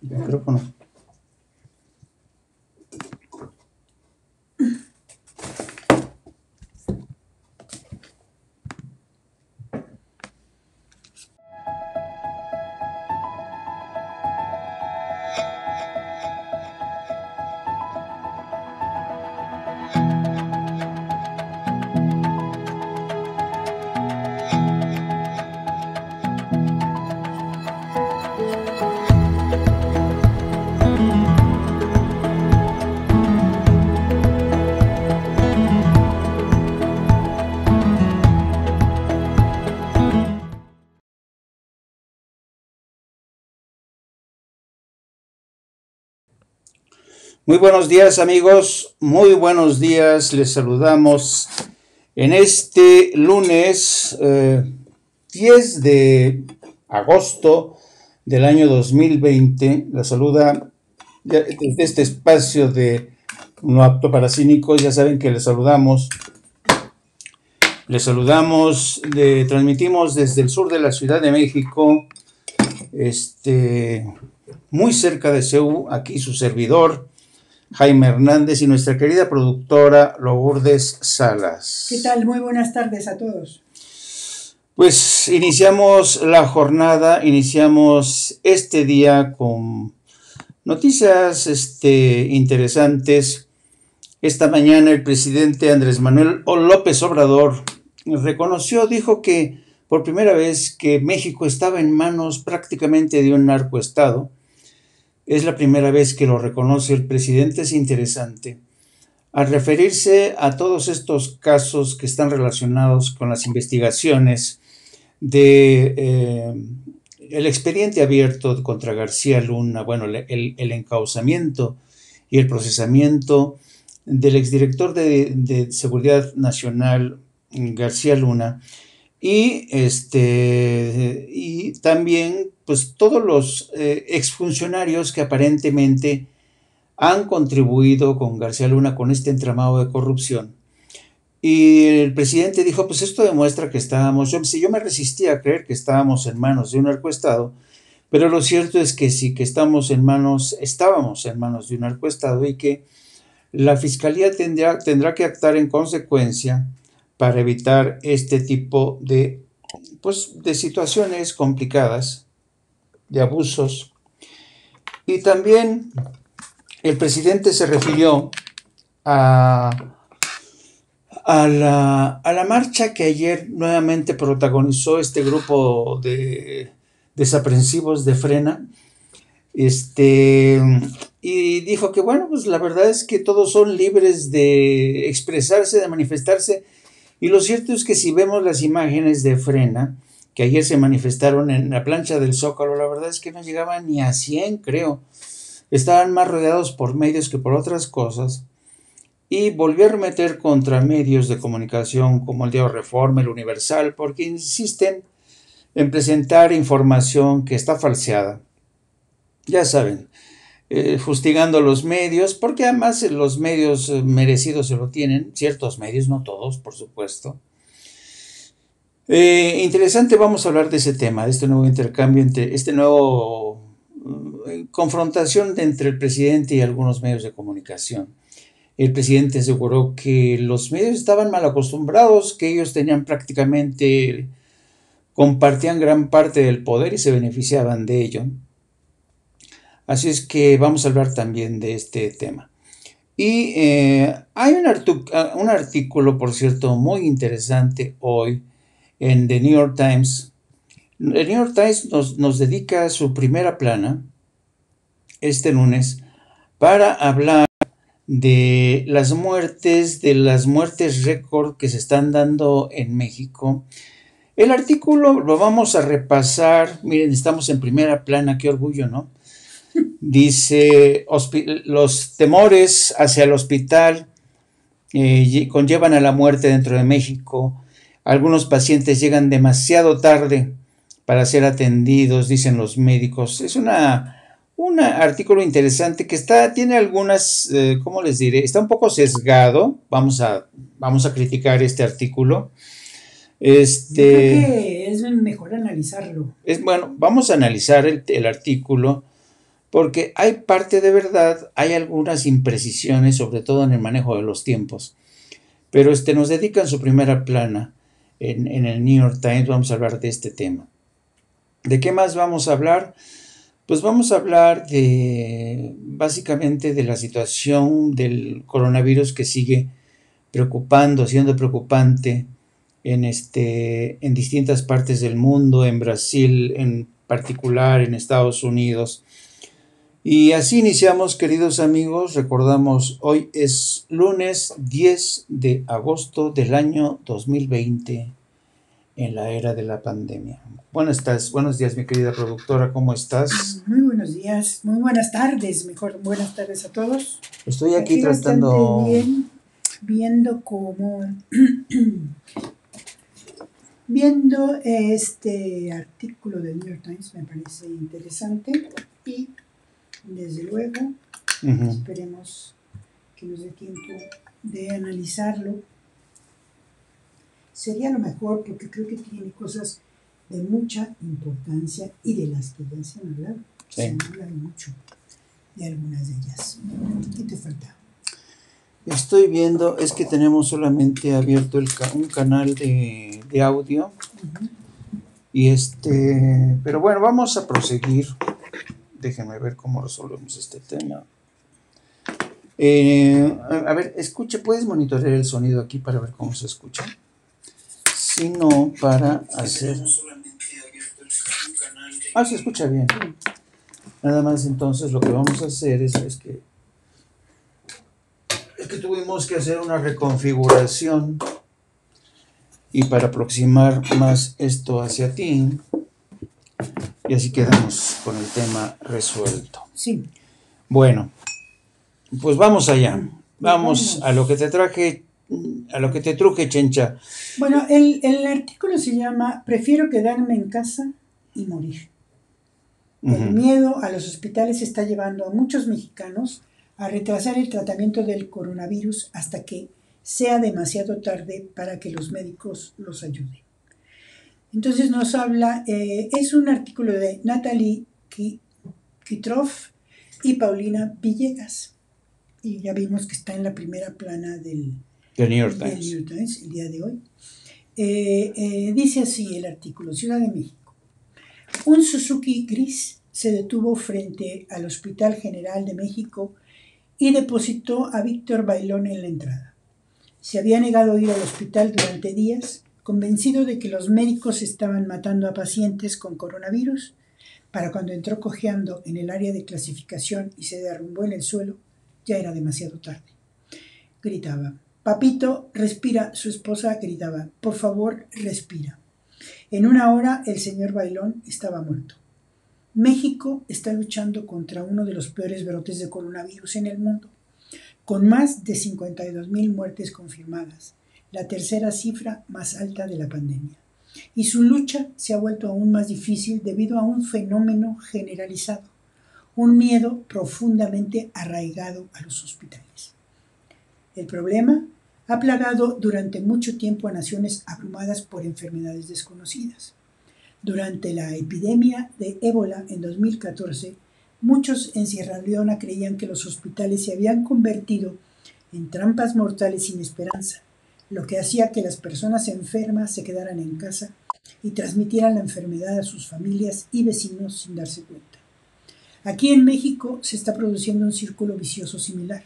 Micrófono. Muy buenos días, amigos, muy buenos días, les saludamos en este lunes 10 de agosto del año 2020. La saluda desde este espacio de No Apto para Cínicos. Ya saben que les saludamos, transmitimos desde el sur de la Ciudad de México, muy cerca de CEU, aquí su servidor, Jaime Hernández, y nuestra querida productora Lourdes Salas. ¿Qué tal? Muy buenas tardes a todos. Pues iniciamos la jornada, iniciamos este día con noticias interesantes. Esta mañana el presidente Andrés Manuel López Obrador dijo que por primera vez que México estaba en manos prácticamente de un narcoestado. Es la primera vez que lo reconoce el presidente. Es interesante. Al referirse a todos estos casos que están relacionados con las investigaciones de el expediente abierto contra García Luna, bueno, el encauzamiento y el procesamiento del exdirector de Seguridad Nacional, García Luna, y también pues todos los exfuncionarios que aparentemente han contribuido con García Luna con este entramado de corrupción. Y el presidente dijo, pues esto demuestra que yo me resistía a creer que estábamos en manos de un narcoestado, pero lo cierto es que sí, que estábamos en manos de un narcoestado, y que la fiscalía tendrá que actuar en consecuencia para evitar este tipo de situaciones complicadas, de abusos. Y también el presidente se refirió a la marcha que ayer nuevamente protagonizó este grupo de desaprensivos de Frena, y dijo que bueno, pues la verdad es que todos son libres de expresarse, de manifestarse, y lo cierto es que si vemos las imágenes de Frena, que ayer se manifestaron en la plancha del Zócalo, la verdad es que no llegaban ni a 100, creo. Estaban más rodeados por medios que por otras cosas, y volvió a arremeter contra medios de comunicación como el Diario Reforma, el Universal, porque insisten en presentar información que está falseada. Ya saben, fustigando los medios, porque además los medios merecidos se lo tienen, ciertos medios, no todos, por supuesto. Interesante, vamos a hablar de ese tema, de este nuevo intercambio, confrontación entre el presidente y algunos medios de comunicación. El presidente aseguró que los medios estaban mal acostumbrados, que ellos compartían gran parte del poder y se beneficiaban de ello. Así es que vamos a hablar también de este tema. Y hay un artículo, por cierto, muy interesante hoy en The New York Times. El New York Times nos dedica su primera plana este lunes para hablar de las muertes récord que se están dando en México. El artículo lo vamos a repasar. Miren, estamos en primera plana, qué orgullo, ¿no? Dice, los temores hacia el hospital conllevan a la muerte dentro de México. Algunos pacientes llegan demasiado tarde para ser atendidos, dicen los médicos. Es un artículo interesante que tiene algunas, ¿cómo les diré? Está un poco sesgado. Vamos a criticar este artículo. Yo creo que es mejor analizarlo. Bueno, vamos a analizar el artículo, porque hay parte de verdad, hay algunas imprecisiones, sobre todo en el manejo de los tiempos. Pero nos dedican su primera plana en el New York Times. Vamos a hablar de este tema. ¿De qué más vamos a hablar? Pues vamos a hablar básicamente de la situación del coronavirus que sigue preocupando, siendo preocupante en distintas partes del mundo, en Brasil en particular, en Estados Unidos. Y así iniciamos, queridos amigos. Recordamos, hoy es lunes 10 de agosto del año 2020, en la era de la pandemia. Buenos días, mi querida productora, ¿cómo estás? Muy buenos días, muy buenas tardes, mejor buenas tardes a todos. Estoy aquí tratando... bien, viendo cómo... viendo este artículo del New York Times, me parece interesante y desde luego esperemos que nos dé tiempo de analizarlo. Sería lo mejor porque creo que tiene cosas de mucha importancia y de las que ya se han hablado. Sí. Se han hablado mucho de algunas de ellas. ¿Qué te falta? Estoy viendo, es que tenemos solamente abierto un canal de audio. Y pero bueno, vamos a proseguir. Déjenme ver cómo resolvemos este tema. A ver, escuche, ¿puedes monitorear el sonido aquí para ver cómo se escucha? Si no, para hacer... se escucha bien. Nada más entonces lo que vamos a hacer es que tuvimos que hacer una reconfiguración y para aproximar más esto hacia ti, y así quedamos con el tema resuelto. Sí. Bueno, pues vamos allá. Vamos a lo que te traje, a lo que te truje, Chencha. Bueno, el artículo se llama "Prefiero quedarme en casa y morir". El miedo a los hospitales está llevando a muchos mexicanos a retrasar el tratamiento del coronavirus hasta que sea demasiado tarde para que los médicos los ayuden. Entonces nos habla, es un artículo de Natalie Kitroff y Paulina Villegas. Y ya vimos que está en la primera plana del New York Times el día de hoy. Dice así el artículo: Ciudad de México. Un Suzuki gris se detuvo frente al Hospital General de México y depositó a Víctor Bailón en la entrada. Se había negado a ir al hospital durante días, convencido de que los médicos estaban matando a pacientes con coronavirus. Para cuando entró cojeando en el área de clasificación y se derrumbó en el suelo, ya era demasiado tarde. Gritaba: "Papito, respira". Su esposa gritaba: "Por favor, respira". En una hora el señor Bailón estaba muerto. México está luchando contra uno de los peores brotes de coronavirus en el mundo, con más de 52,000 muertes confirmadas, la tercera cifra más alta de la pandemia. Y su lucha se ha vuelto aún más difícil debido a un fenómeno generalizado, un miedo profundamente arraigado a los hospitales. El problema ha plagado durante mucho tiempo a naciones abrumadas por enfermedades desconocidas. Durante la epidemia de ébola en 2014, muchos en Sierra Leona creían que los hospitales se habían convertido en trampas mortales sin esperanza, lo que hacía que las personas enfermas se quedaran en casa y transmitieran la enfermedad a sus familias y vecinos sin darse cuenta. Aquí en México se está produciendo un círculo vicioso similar.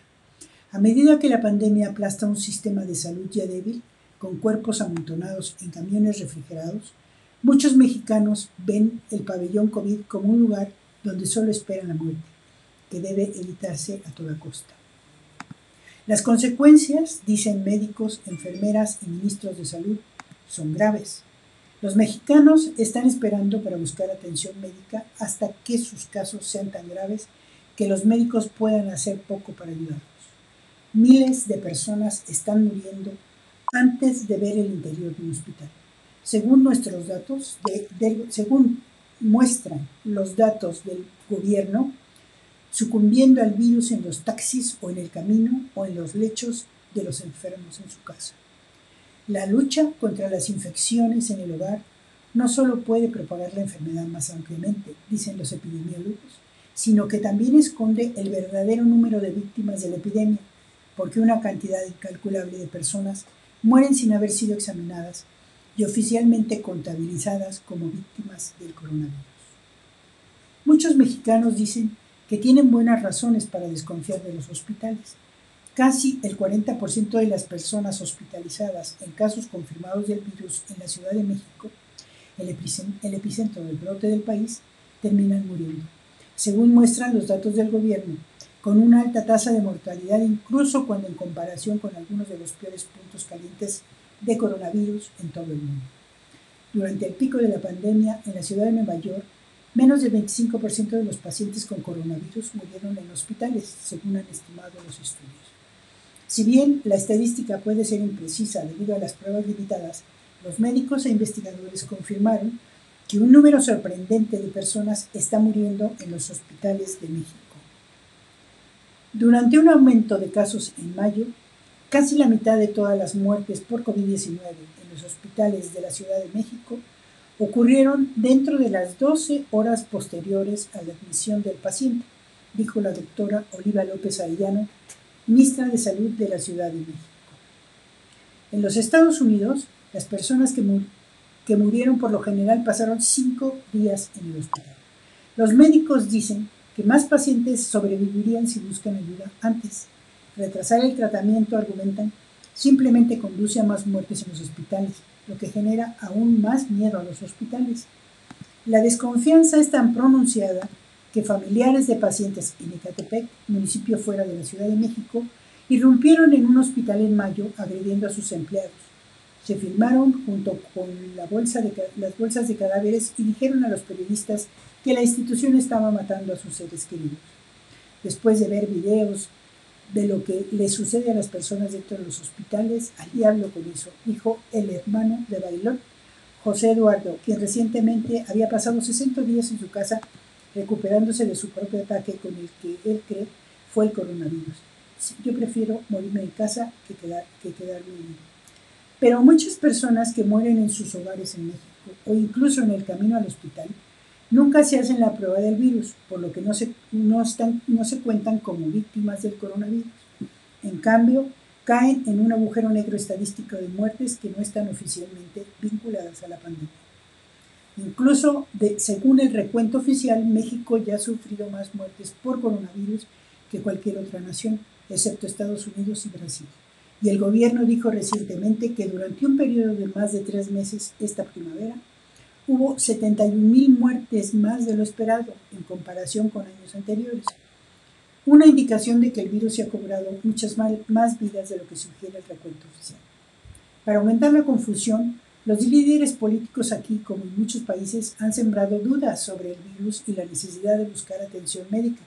A medida que la pandemia aplasta un sistema de salud ya débil, con cuerpos amontonados en camiones refrigerados, muchos mexicanos ven el pabellón COVID como un lugar donde solo esperan la muerte, que debe evitarse a toda costa. Las consecuencias, dicen médicos, enfermeras y ministros de salud, son graves. Los mexicanos están esperando para buscar atención médica hasta que sus casos sean tan graves que los médicos puedan hacer poco para ayudarlos. Miles de personas están muriendo antes de ver el interior de un hospital. Según nuestros datos, según muestran los datos del gobierno, sucumbiendo al virus en los taxis o en el camino o en los lechos de los enfermos en su casa. La lucha contra las infecciones en el hogar no solo puede propagar la enfermedad más ampliamente, dicen los epidemiólogos, sino que también esconde el verdadero número de víctimas de la epidemia, porque una cantidad incalculable de personas mueren sin haber sido examinadas y oficialmente contabilizadas como víctimas del coronavirus. Muchos mexicanos dicen que tienen buenas razones para desconfiar de los hospitales. Casi el 40% de las personas hospitalizadas en casos confirmados del virus en la Ciudad de México, el epicentro del brote del país, terminan muriendo, según muestran los datos del gobierno, con una alta tasa de mortalidad incluso cuando en comparación con algunos de los peores puntos calientes de coronavirus en todo el mundo. Durante el pico de la pandemia en la ciudad de Nueva York, menos del 25% de los pacientes con coronavirus murieron en hospitales, según han estimado los estudios. Si bien la estadística puede ser imprecisa debido a las pruebas limitadas, los médicos e investigadores confirmaron que un número sorprendente de personas está muriendo en los hospitales de México. Durante un aumento de casos en mayo, casi la mitad de todas las muertes por COVID-19 en los hospitales de la Ciudad de México ocurrieron dentro de las 12 horas posteriores a la admisión del paciente, dijo la doctora Oliva López Arellano, ministra de Salud de la Ciudad de México. En los Estados Unidos, las personas que murieron por lo general pasaron 5 días en el hospital. Los médicos dicen que más pacientes sobrevivirían si buscan ayuda antes. Retrasar el tratamiento, argumentan, simplemente conduce a más muertes en los hospitales, lo que genera aún más miedo a los hospitales. La desconfianza es tan pronunciada que familiares de pacientes en Ecatepec, municipio fuera de la Ciudad de México, irrumpieron en un hospital en mayo agrediendo a sus empleados. Se filmaron junto con las bolsas de cadáveres y dijeron a los periodistas que la institución estaba matando a sus seres queridos. Después de ver videos de lo que le sucede a las personas dentro de los hospitales, al diablo con eso, dijo el hermano de Bailón, José Eduardo, quien recientemente había pasado 60 días en su casa recuperándose de su propio ataque con el que él cree fue el coronavirus. Yo prefiero morirme en casa que quedarme en. Pero muchas personas que mueren en sus hogares en México o incluso en el camino al hospital nunca se hacen la prueba del virus, por lo que no se cuentan como víctimas del coronavirus. En cambio, caen en un agujero negro estadístico de muertes que no están oficialmente vinculadas a la pandemia. Incluso, según el recuento oficial, México ya ha sufrido más muertes por coronavirus que cualquier otra nación, excepto Estados Unidos y Brasil. Y el gobierno dijo recientemente que durante un periodo de más de 3 meses esta primavera, hubo 71,000 muertes más de lo esperado en comparación con años anteriores. Una indicación de que el virus se ha cobrado muchas más vidas de lo que sugiere el recuento oficial. Para aumentar la confusión, los líderes políticos aquí, como en muchos países, han sembrado dudas sobre el virus y la necesidad de buscar atención médica.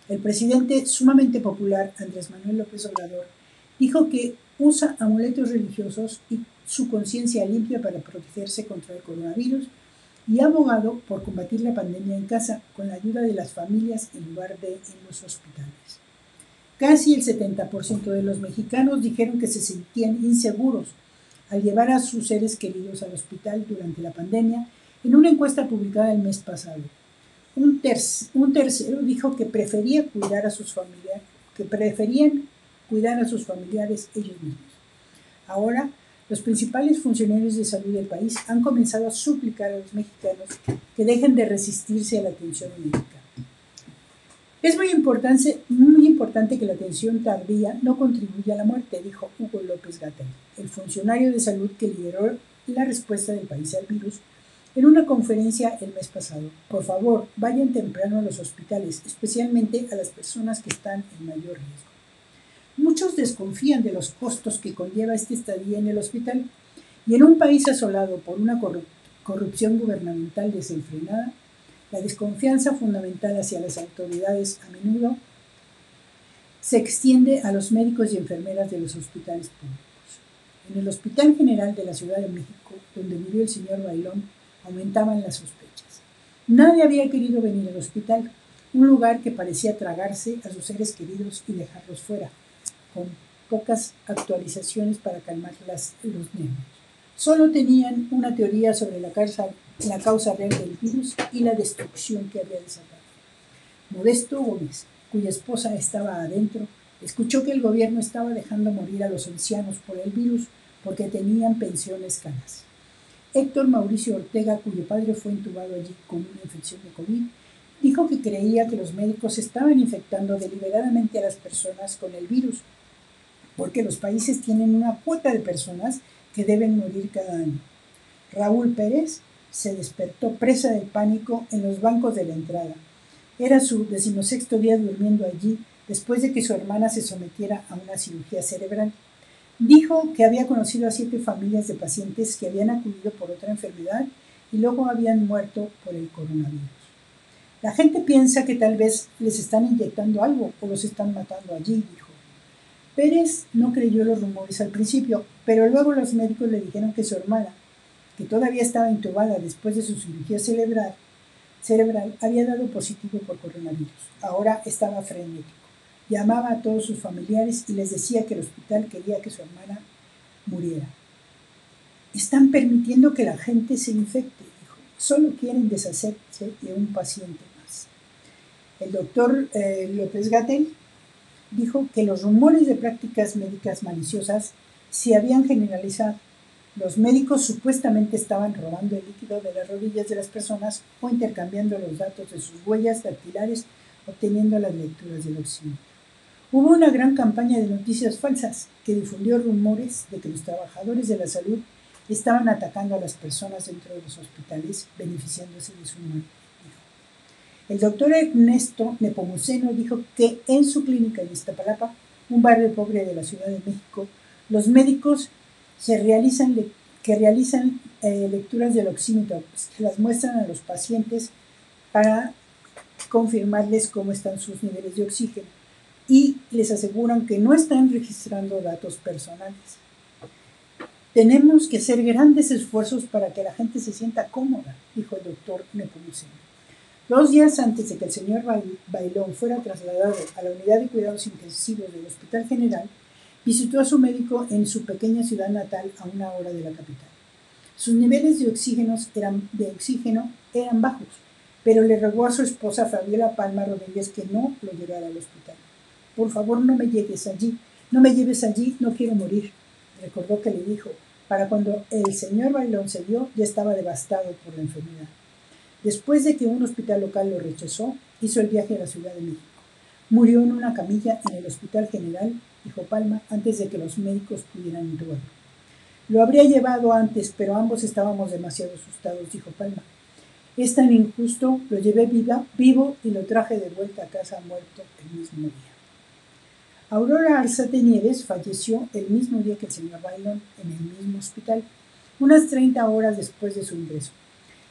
El presidente sumamente popular, Andrés Manuel López Obrador, dijo que usa amuletos religiosos y su conciencia limpia para protegerse contra el coronavirus y ha abogado por combatir la pandemia en casa con la ayuda de las familias en lugar de en los hospitales. Casi el 70% de los mexicanos dijeron que se sentían inseguros al llevar a sus seres queridos al hospital durante la pandemia en una encuesta publicada el mes pasado. Un tercero dijo que preferían cuidar a sus familiares ellos mismos. Ahora, los principales funcionarios de salud del país han comenzado a suplicar a los mexicanos que dejen de resistirse a la atención médica. Es muy importante que la atención tardía no contribuya a la muerte, dijo Hugo López-Gatell, el funcionario de salud que lideró la respuesta del país al virus en una conferencia el mes pasado. Por favor, vayan temprano a los hospitales, especialmente a las personas que están en mayor riesgo. Muchos desconfían de los costos que conlleva esta estadía en el hospital y en un país asolado por una corrupción gubernamental desenfrenada, la desconfianza fundamental hacia las autoridades a menudo se extiende a los médicos y enfermeras de los hospitales públicos. En el Hospital General de la Ciudad de México, donde murió el señor Bailón, aumentaban las sospechas. Nadie había querido venir al hospital, un lugar que parecía tragarse a sus seres queridos y dejarlos fuera, con pocas actualizaciones para calmar los nervios. Solo tenían una teoría sobre la causa real del virus y la destrucción que había desatado. Modesto Gómez, cuya esposa estaba adentro, escuchó que el gobierno estaba dejando morir a los ancianos por el virus porque tenían pensiones caras. Héctor Mauricio Ortega, cuyo padre fue intubado allí con una infección de COVID, dijo que creía que los médicos estaban infectando deliberadamente a las personas con el virus, porque los países tienen una cuota de personas que deben morir cada año. Raúl Pérez se despertó presa del pánico en los bancos de la entrada. Era su 16º día durmiendo allí después de que su hermana se sometiera a una cirugía cerebral. Dijo que había conocido a 7 familias de pacientes que habían acudido por otra enfermedad y luego habían muerto por el coronavirus. La gente piensa que tal vez les están inyectando algo o los están matando allí, dijo. Pérez no creyó los rumores al principio, pero luego los médicos le dijeron que su hermana, que todavía estaba intubada después de su cirugía cerebral, había dado positivo por coronavirus. Ahora estaba frenético. Llamaba a todos sus familiares y les decía que el hospital quería que su hermana muriera. Están permitiendo que la gente se infecte, dijo. Solo quieren deshacerse de un paciente más. El doctor López-Gatell dijo que los rumores de prácticas médicas maliciosas se habían generalizado. Los médicos supuestamente estaban robando el líquido de las rodillas de las personas o intercambiando los datos de sus huellas dactilares, obteniendo las lecturas del oxímetro. Hubo una gran campaña de noticias falsas que difundió rumores de que los trabajadores de la salud estaban atacando a las personas dentro de los hospitales, beneficiándose de su muerte. El doctor Ernesto Nepomuceno dijo que en su clínica en Iztapalapa, un barrio pobre de la Ciudad de México, los médicos realizan lecturas del oxímetro, que las muestran a los pacientes para confirmarles cómo están sus niveles de oxígeno y les aseguran que no están registrando datos personales. Tenemos que hacer grandes esfuerzos para que la gente se sienta cómoda, dijo el doctor Nepomuceno. 2 días antes de que el señor Bailón fuera trasladado a la unidad de cuidados intensivos del Hospital General, visitó a su médico en su pequeña ciudad natal a 1 hora de la capital. Sus niveles de oxígeno eran bajos, pero le rogó a su esposa Fabiola Palma Rodríguez que no lo llevara al hospital. Por favor, no me lleves allí, no quiero morir, recordó que le dijo. Para cuando el señor Bailón se vio, ya estaba devastado por la enfermedad. Después de que un hospital local lo rechazó, hizo el viaje a la Ciudad de México. Murió en una camilla en el Hospital General, dijo Palma, antes de que los médicos pudieran intubarlo. Lo habría llevado antes, pero ambos estábamos demasiado asustados, dijo Palma. Es tan injusto, lo llevé vivo y lo traje de vuelta a casa muerto el mismo día. Aurora Arzate Nieves falleció el mismo día que el señor Bailón en el mismo hospital, unas 30 horas después de su ingreso.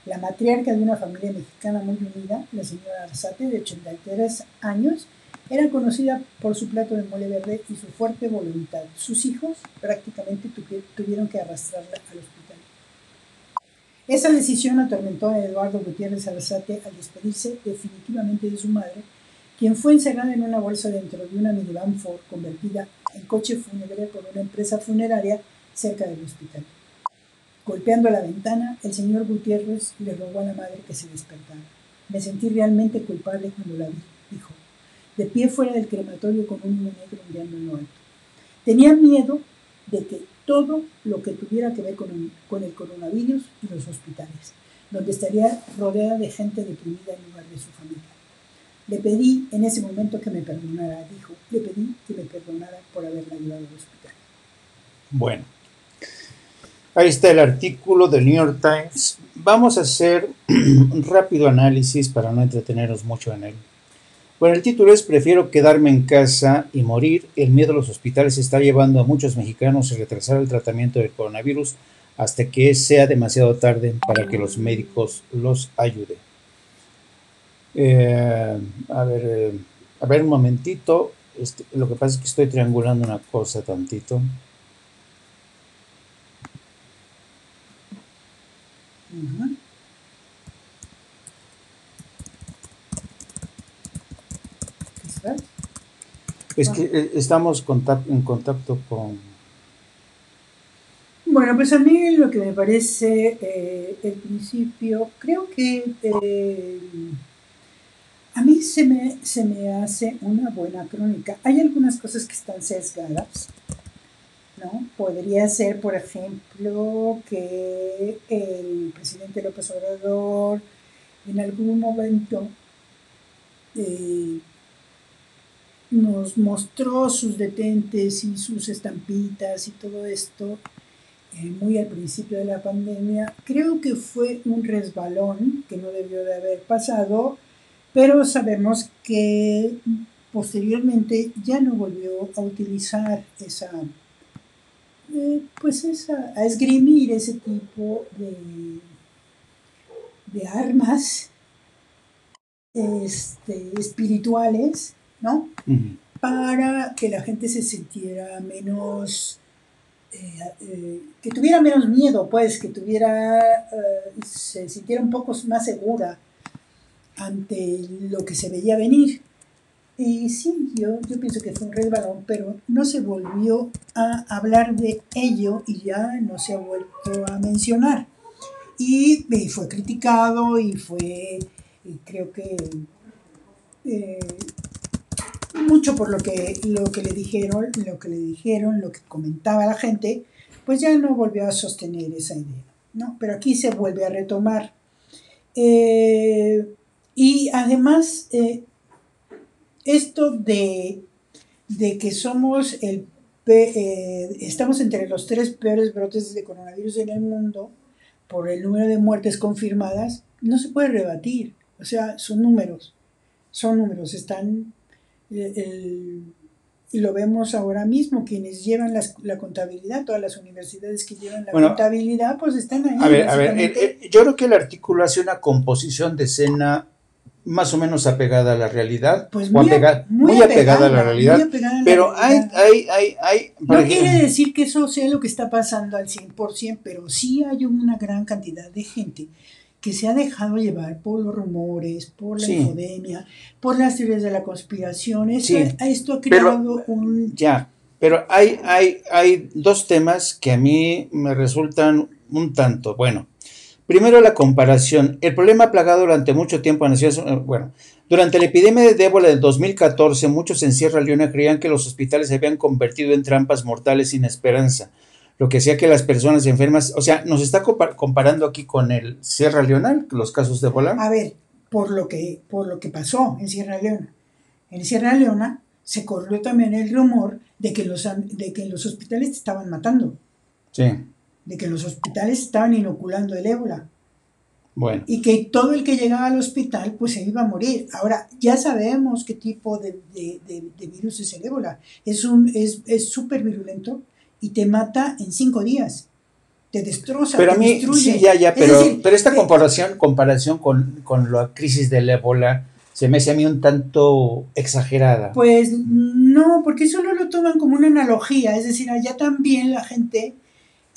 La matriarca de una familia mexicana muy unida, la señora Arzate, de 83 años, era conocida por su plato de mole verde y su fuerte voluntad. Sus hijos prácticamente tuvieron que arrastrarla al hospital. Esa decisión atormentó a Eduardo Gutiérrez Arzate al despedirse definitivamente de su madre, quien fue encerrada en una bolsa dentro de una minivan Ford convertida en coche fúnebre por una empresa funeraria cerca del hospital. Golpeando la ventana, el señor Gutiérrez le rogó a la madre que se despertara. Me sentí realmente culpable cuando la vi, dijo, de pie fuera del crematorio con un humo negro ondeando en lo alto. Tenía miedo de que todo lo que tuviera que ver con el coronavirus y los hospitales, donde estaría rodeada de gente deprimida en lugar de su familia. Le pedí en ese momento que me perdonara, dijo. Le pedí que me perdonara por haberla llevado al hospital. Bueno, ahí está el artículo del New York Times. Vamos a hacer un rápido análisis para no entretenernos mucho en él. Bueno, el título es Prefiero quedarme en casa y morir. El miedo a los hospitales está llevando a muchos mexicanos a retrasar el tratamiento del coronavirus hasta que sea demasiado tarde para que los médicos los ayuden. A ver un momentito. Lo que pasa es que estoy triangulando una cosa tantito. Es que estamos en contacto con... Bueno, pues a mí lo que me parece el principio, creo que A mí se me hace una buena crónica. Hay algunas cosas que están sesgadas, ¿no? Podría ser, por ejemplo, que el presidente López Obrador en algún momento eh, nos mostró sus detentes y sus estampitas y todo esto muy al principio de la pandemia. Creo que fue un resbalón que no debió de haber pasado, pero sabemos que posteriormente ya no volvió a utilizar a esgrimir ese tipo de armas espirituales, ¿no? Ujú. Para que la gente se sintiera menos, que tuviera menos miedo, pues, que se sintiera un poco más segura ante lo que se veía venir. Y sí, yo pienso que fue un resbalón, pero no se volvió a hablar de ello y ya no se ha vuelto a mencionar. Y fue criticado y creo que eh, mucho por lo que le dijeron, lo que comentaba la gente, pues ya no volvió a sostener esa idea, ¿no? Pero aquí se vuelve a retomar. Eh, y además, esto de que estamos entre los 3 peores brotes de coronavirus en el mundo por el número de muertes confirmadas, no se puede rebatir. O sea, son números, están, y lo vemos ahora mismo, quienes llevan la contabilidad, todas las universidades que llevan la Bueno, contabilidad, pues están ahí, a ver, básicamente. yo creo que el artículo hace una composición de escena más o menos apegada a la realidad, Pues o muy apegada a la muy realidad, apegada a la pero realidad. por No quiere ejemplo, decir que eso sea lo que está pasando al 100%, pero sí hay una gran cantidad de gente que se ha dejado llevar por los rumores, por la sí, infodemia, por las teorías de la conspiración. sí, Esto ha pero creado un... ya, pero hay dos temas que a mí me resultan un tanto, bueno, primero la comparación. El problema ha plagado durante mucho tiempo en la ciudad. Bueno, durante la epidemia de ébola de 2014, muchos en Sierra Leona creían que los hospitales se habían convertido en trampas mortales sin esperanza, lo que hacía que las personas enfermas, o sea, nos está comparando aquí con el Sierra Leona, los casos de ébola. A ver, por lo que pasó en Sierra Leona. En Sierra Leona se corrió también el rumor de que en los hospitales te estaban matando, Sí, de que en los hospitales estaban inoculando el ébola. bueno. Y que todo el que llegaba al hospital pues se iba a morir. Ahora, ya sabemos qué tipo de virus es el ébola. Es súper virulento y te mata en 5 días. Te destroza, Pero a te mí, sí, destruye. ya, Es decir, pero esta comparación con la crisis del ébola se me hace a mí un tanto exagerada. pues no, porque solo lo toman como una analogía. Es decir, allá también la gente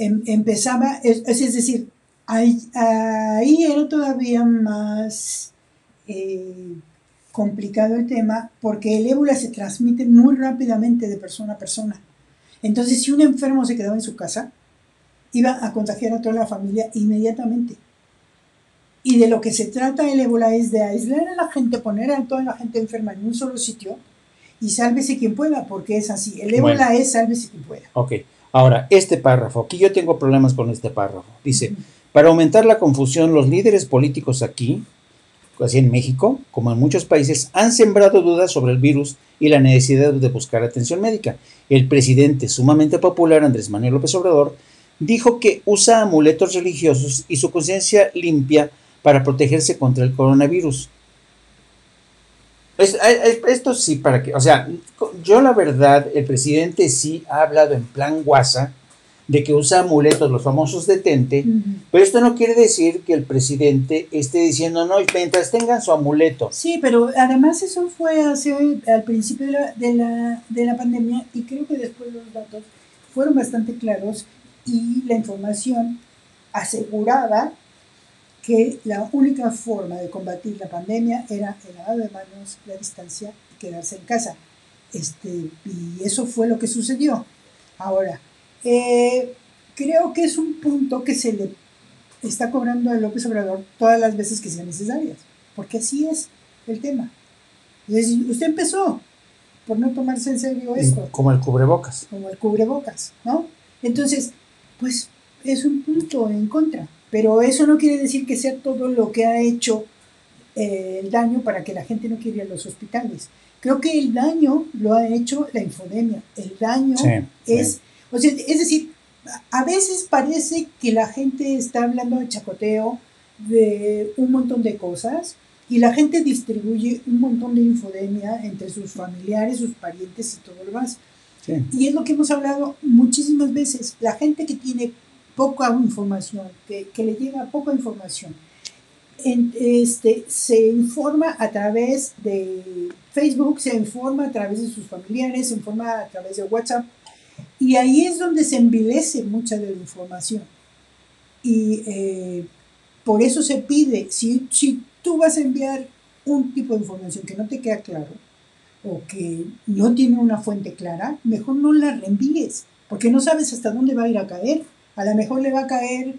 empezaba, es decir, ahí era todavía más complicado el tema porque el ébola se transmite muy rápidamente de persona a persona. Entonces, si un enfermo se quedaba en su casa, iba a contagiar a toda la familia inmediatamente. Y de lo que se trata el ébola es de aislar a la gente, poner a toda la gente enferma en un solo sitio y sálvese quien pueda, porque es así. El Bueno, ébola es sálvese quien pueda. ok. Ahora, este párrafo, aquí yo tengo problemas con este párrafo. Dice, Uh-huh. para aumentar la confusión, los líderes políticos aquí, así en México, como en muchos países, han sembrado dudas sobre el virus y la necesidad de buscar atención médica. El presidente sumamente popular, Andrés Manuel López Obrador, dijo que usa amuletos religiosos y su conciencia limpia para protegerse contra el coronavirus. Esto sí, para que, o sea, yo la verdad, el presidente sí ha hablado en plan guasa de que usa amuletos, los famosos detente, Uh-huh. pero esto no quiere decir que el presidente esté diciendo, no, mientras tengan su amuleto. Sí, pero además eso fue al principio de la pandemia y creo que después los datos fueron bastante claros y la información aseguraba que la única forma de combatir la pandemia era el lavado de manos, la distancia y quedarse en casa. Y eso fue lo que sucedió. Ahora, creo que es un punto que se le está cobrando a López Obrador todas las veces que sean necesarias, porque así es el tema. Es decir, usted empezó por no tomarse en serio esto. Como el cubrebocas. Como el cubrebocas, ¿no? Entonces, pues es un punto en contra. Pero eso no quiere decir que sea todo lo que ha hecho el daño para que la gente no quiera ir a los hospitales. Creo que el daño lo ha hecho la infodemia. El daño es, o sea, es decir, a veces parece que la gente está hablando de chacoteo, de un montón de cosas, y la gente distribuye un montón de infodemia entre sus familiares, sus parientes y todo lo demás. Sí. Y es lo que hemos hablado muchísimas veces. La gente que tiene poca información, que le llega poca información, se informa a través de Facebook, se informa a través de sus familiares, se informa a través de WhatsApp, y ahí es donde se envilece mucha de la información. Y por eso se pide, si tú vas a enviar un tipo de información que no te queda claro o que no tiene una fuente clara, mejor no la reenvíes, porque no sabes hasta dónde va a ir a caer. A lo mejor le va a caer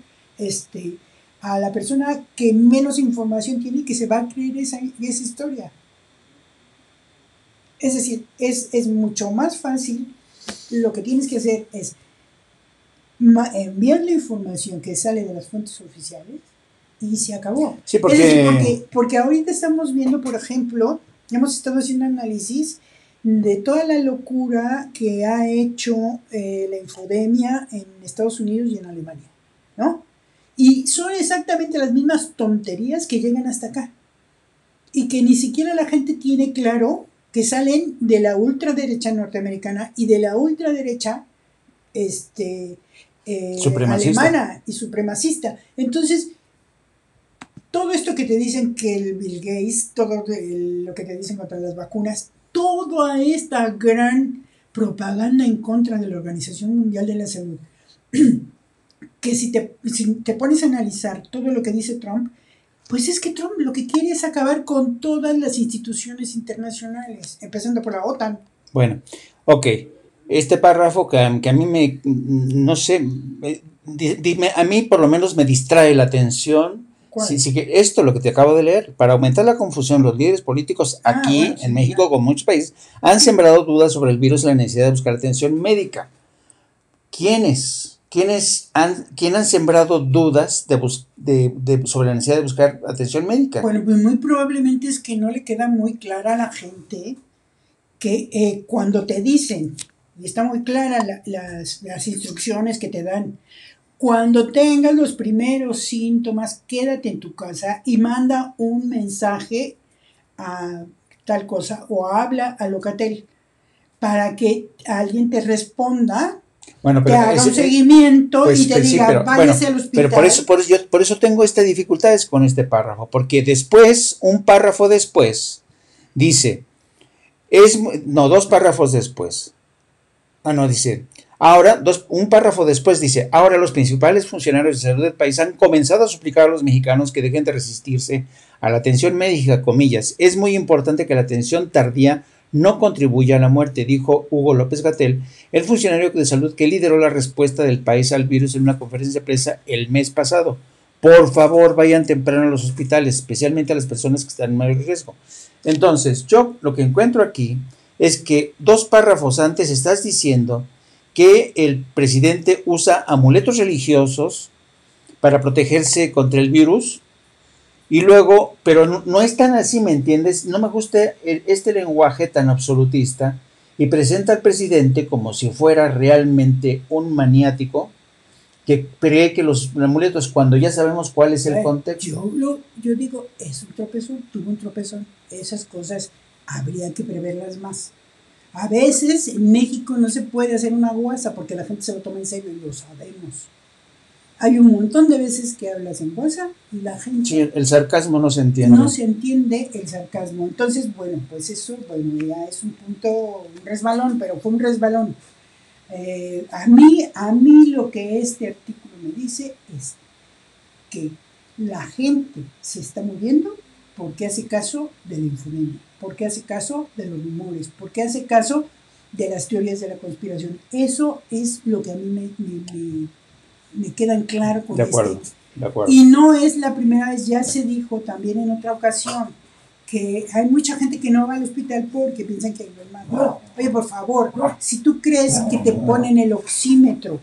a la persona que menos información tiene y que se va a creer esa historia. Es decir, es mucho más fácil. Lo que tienes que hacer es enviar la información que sale de las fuentes oficiales y se acabó. Sí, porque... Es decir, porque ahorita estamos viendo, por ejemplo, hemos estado haciendo análisis de toda la locura que ha hecho la infodemia en Estados Unidos y en Alemania, ¿no? Y son exactamente las mismas tonterías que llegan hasta acá. Y que ni siquiera la gente tiene claro que salen de la ultraderecha norteamericana y de la ultraderecha alemana y supremacista. Entonces, todo esto que te dicen que el Bill Gates, todo lo que te dicen contra las vacunas, toda esta gran propaganda en contra de la Organización Mundial de la Salud, que si te pones a analizar todo lo que dice Trump, pues es que Trump lo que quiere es acabar con todas las instituciones internacionales, empezando por la OTAN. Bueno, ok. Este párrafo que a mí no sé, a mí por lo menos me distrae la atención. Sí, que esto, lo que te acabo de leer, para aumentar la confusión, los líderes políticos aquí en México, como muchos países, han sembrado dudas sobre el virus y la necesidad de buscar atención médica. ¿Quiénes han sembrado dudas sobre la necesidad de buscar atención médica? Bueno, pues muy probablemente es que no le queda muy clara a la gente que cuando te dicen, y está muy clara las instrucciones que te dan, cuando tengas los primeros síntomas, quédate en tu casa y manda un mensaje a tal cosa o habla a Locatel para que alguien te responda, bueno, te haga un seguimiento pues, y te diga, váyase al hospital. Pero por eso tengo estas dificultades con este párrafo, porque después, un párrafo después, dice, dos párrafos después. Dice... Ahora, un párrafo después dice, ahora los principales funcionarios de salud del país han comenzado a suplicar a los mexicanos que dejen de resistirse a la atención médica, comillas. Es muy importante que la atención tardía no contribuya a la muerte, dijo Hugo López-Gatell, el funcionario de salud que lideró la respuesta del país al virus en una conferencia de prensa el mes pasado. Por favor, vayan temprano a los hospitales, especialmente a las personas que están en mayor riesgo. Entonces, yo lo que encuentro aquí es que 2 párrafos antes estás diciendo que el presidente usa amuletos religiosos para protegerse contra el virus y luego, pero no es tan así, ¿me entiendes? No me gusta este lenguaje tan absolutista y presenta al presidente como si fuera realmente un maniático que cree que los amuletos, cuando ya sabemos cuál es el contexto. Yo digo, es un tropezón, tuvo un tropezón, esas cosas habría que preverlas más. A veces en México no se puede hacer una guasa porque la gente se lo toma en serio y lo sabemos. Hay un montón de veces que hablas en guasa y la gente... Sí, el sarcasmo no se entiende. No se entiende el sarcasmo. Entonces, bueno, pues eso ya es un punto, un resbalón, pero fue un resbalón. A mí lo que este artículo me dice es que la gente se está muriendo porque hace caso de la infodemia, porque hace caso de los rumores, porque hace caso de las teorías de la conspiración. Eso es lo que a mí me queda en claro con de acuerdo. Y no es la primera vez, ya se dijo también en otra ocasión que hay mucha gente que no va al hospital porque piensan que hay un mal. No, oye, por favor, si tú crees que te ponen el oxímetro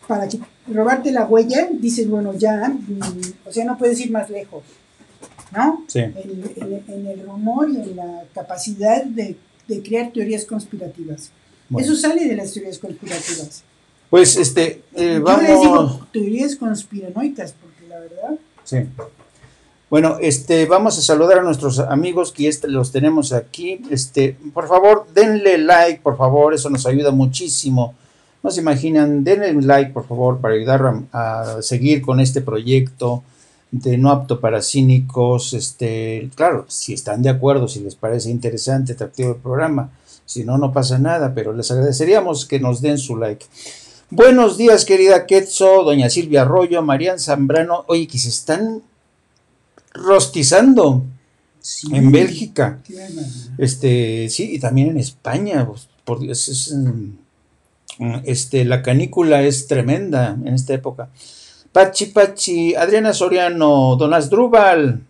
para robarte la huella, dices, bueno, ya, o sea, no puedes ir más lejos, ¿no? Sí. En el rumor y en la capacidad de crear teorías conspirativas. Bueno. Eso sale de las teorías conspirativas. Pues, vamos... Yo les digo teorías conspiranoicas, porque la verdad... Sí. Bueno, vamos a saludar a nuestros amigos que los tenemos aquí. Por favor, denle like, por favor, eso nos ayuda muchísimo. No se imaginan, denle un like, por favor, para ayudar a seguir con este proyecto de No Apto para Cínicos. Claro, si están de acuerdo, si les parece interesante, atractivo el programa. Si no, no pasa nada, pero les agradeceríamos que nos den su like. Buenos días, querida Quetzo, doña Silvia Arroyo, Marian Zambrano. Oye, que se están rostizando, sí, en Bélgica, sí, y también en España. Pues, por Dios, la canícula es tremenda en esta época. Pachi, Adriana Soriano, don Asdrúbal,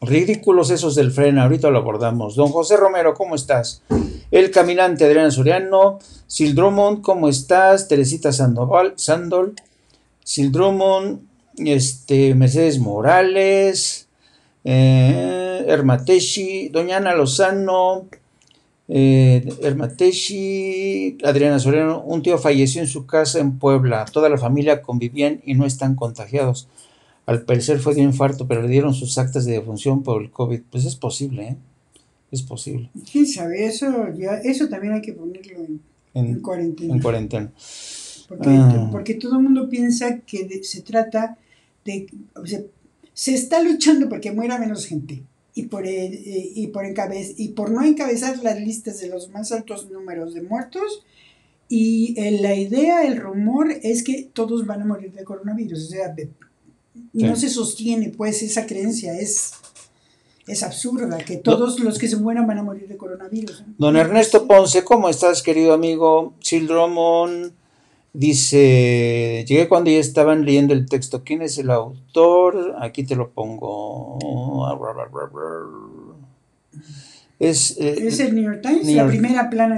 ridículos esos del freno, ahorita lo abordamos. Don José Romero, ¿cómo estás? El Caminante, Adriana Soriano. Sil Drummond, ¿cómo estás? Teresita Sandol, Sil Drummond, Mercedes Morales, Hermateshi, doña Ana Lozano, Hermateshi, Adriana Soriano. Un tío falleció en su casa en Puebla, toda la familia convivían y no están contagiados. Al parecer fue de un infarto, pero le dieron sus actas de defunción por el COVID. Pues es posible, ¿eh? Es posible. ¿Quién sabe? Eso también hay que ponerlo en cuarentena. En cuarentena. Porque todo el mundo piensa que se trata de... O sea, se está luchando porque muera menos gente y por no encabezar las listas de los más altos números de muertos. Y la idea, el rumor es que todos van a morir de coronavirus. O sea, no se sostiene, pues, esa creencia. Es absurda, que todos los que se mueran van a morir de coronavirus. Don Ernesto Ponce, ¿cómo estás, querido amigo? Sil Drummond dice, llegué cuando ya estaban leyendo el texto. ¿Quién es el autor? Aquí te lo pongo. Es el New York Times, la primera plana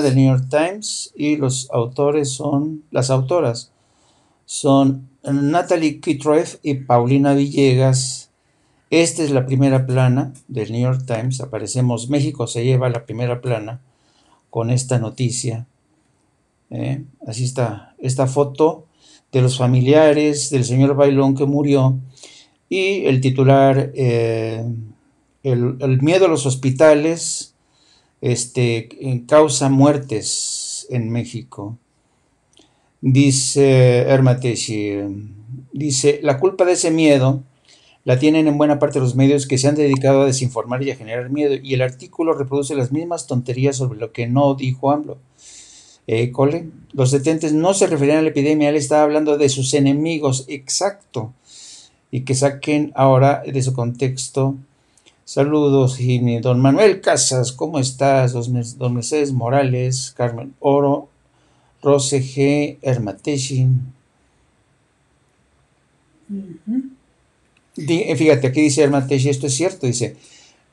del New York Times, y las autoras son Natalie Kitreff y Paulina Villegas. Esta es la primera plana del New York Times. Aparecemos, México se lleva la primera plana con esta noticia. Así está esta foto de los familiares del señor Bailón que murió, y el titular, el miedo a los hospitales causa muertes en México. Dice Hermateshi, dice, la culpa de ese miedo la tienen en buena parte los medios que se han dedicado a desinformar y a generar miedo, y el artículo reproduce las mismas tonterías sobre lo que no dijo AMLO. Cole, los detentes no se referían a la epidemia, él estaba hablando de sus enemigos, exacto, y que saquen ahora de su contexto. Saludos, Jimmy. Don Manuel Casas, ¿cómo estás? Don Mercedes Morales, Carmen Oro, Rose G, Hermateshi. Fíjate, aquí dice Hermateshi, esto es cierto, dice,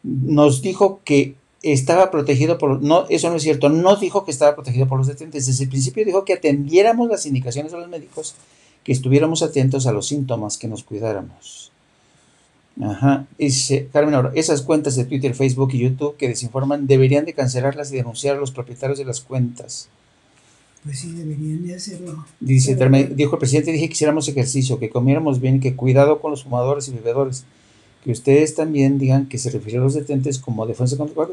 nos dijo que estaba protegido por... No, eso no es cierto, no dijo que estaba protegido por los detentes. Desde el principio dijo que atendiéramos las indicaciones de los médicos, que estuviéramos atentos a los síntomas, que nos cuidáramos. Ajá, dice Carmen Oro, esas cuentas de Twitter, Facebook y YouTube que desinforman deberían de cancelarlas y denunciar a los propietarios de las cuentas. Pues sí, deberían de hacerlo. Dice, dijo el presidente, dije que hiciéramos ejercicio, que comiéramos bien, que cuidado con los fumadores y bebedores. Que ustedes también digan que se refiere a los detentes como defensa contra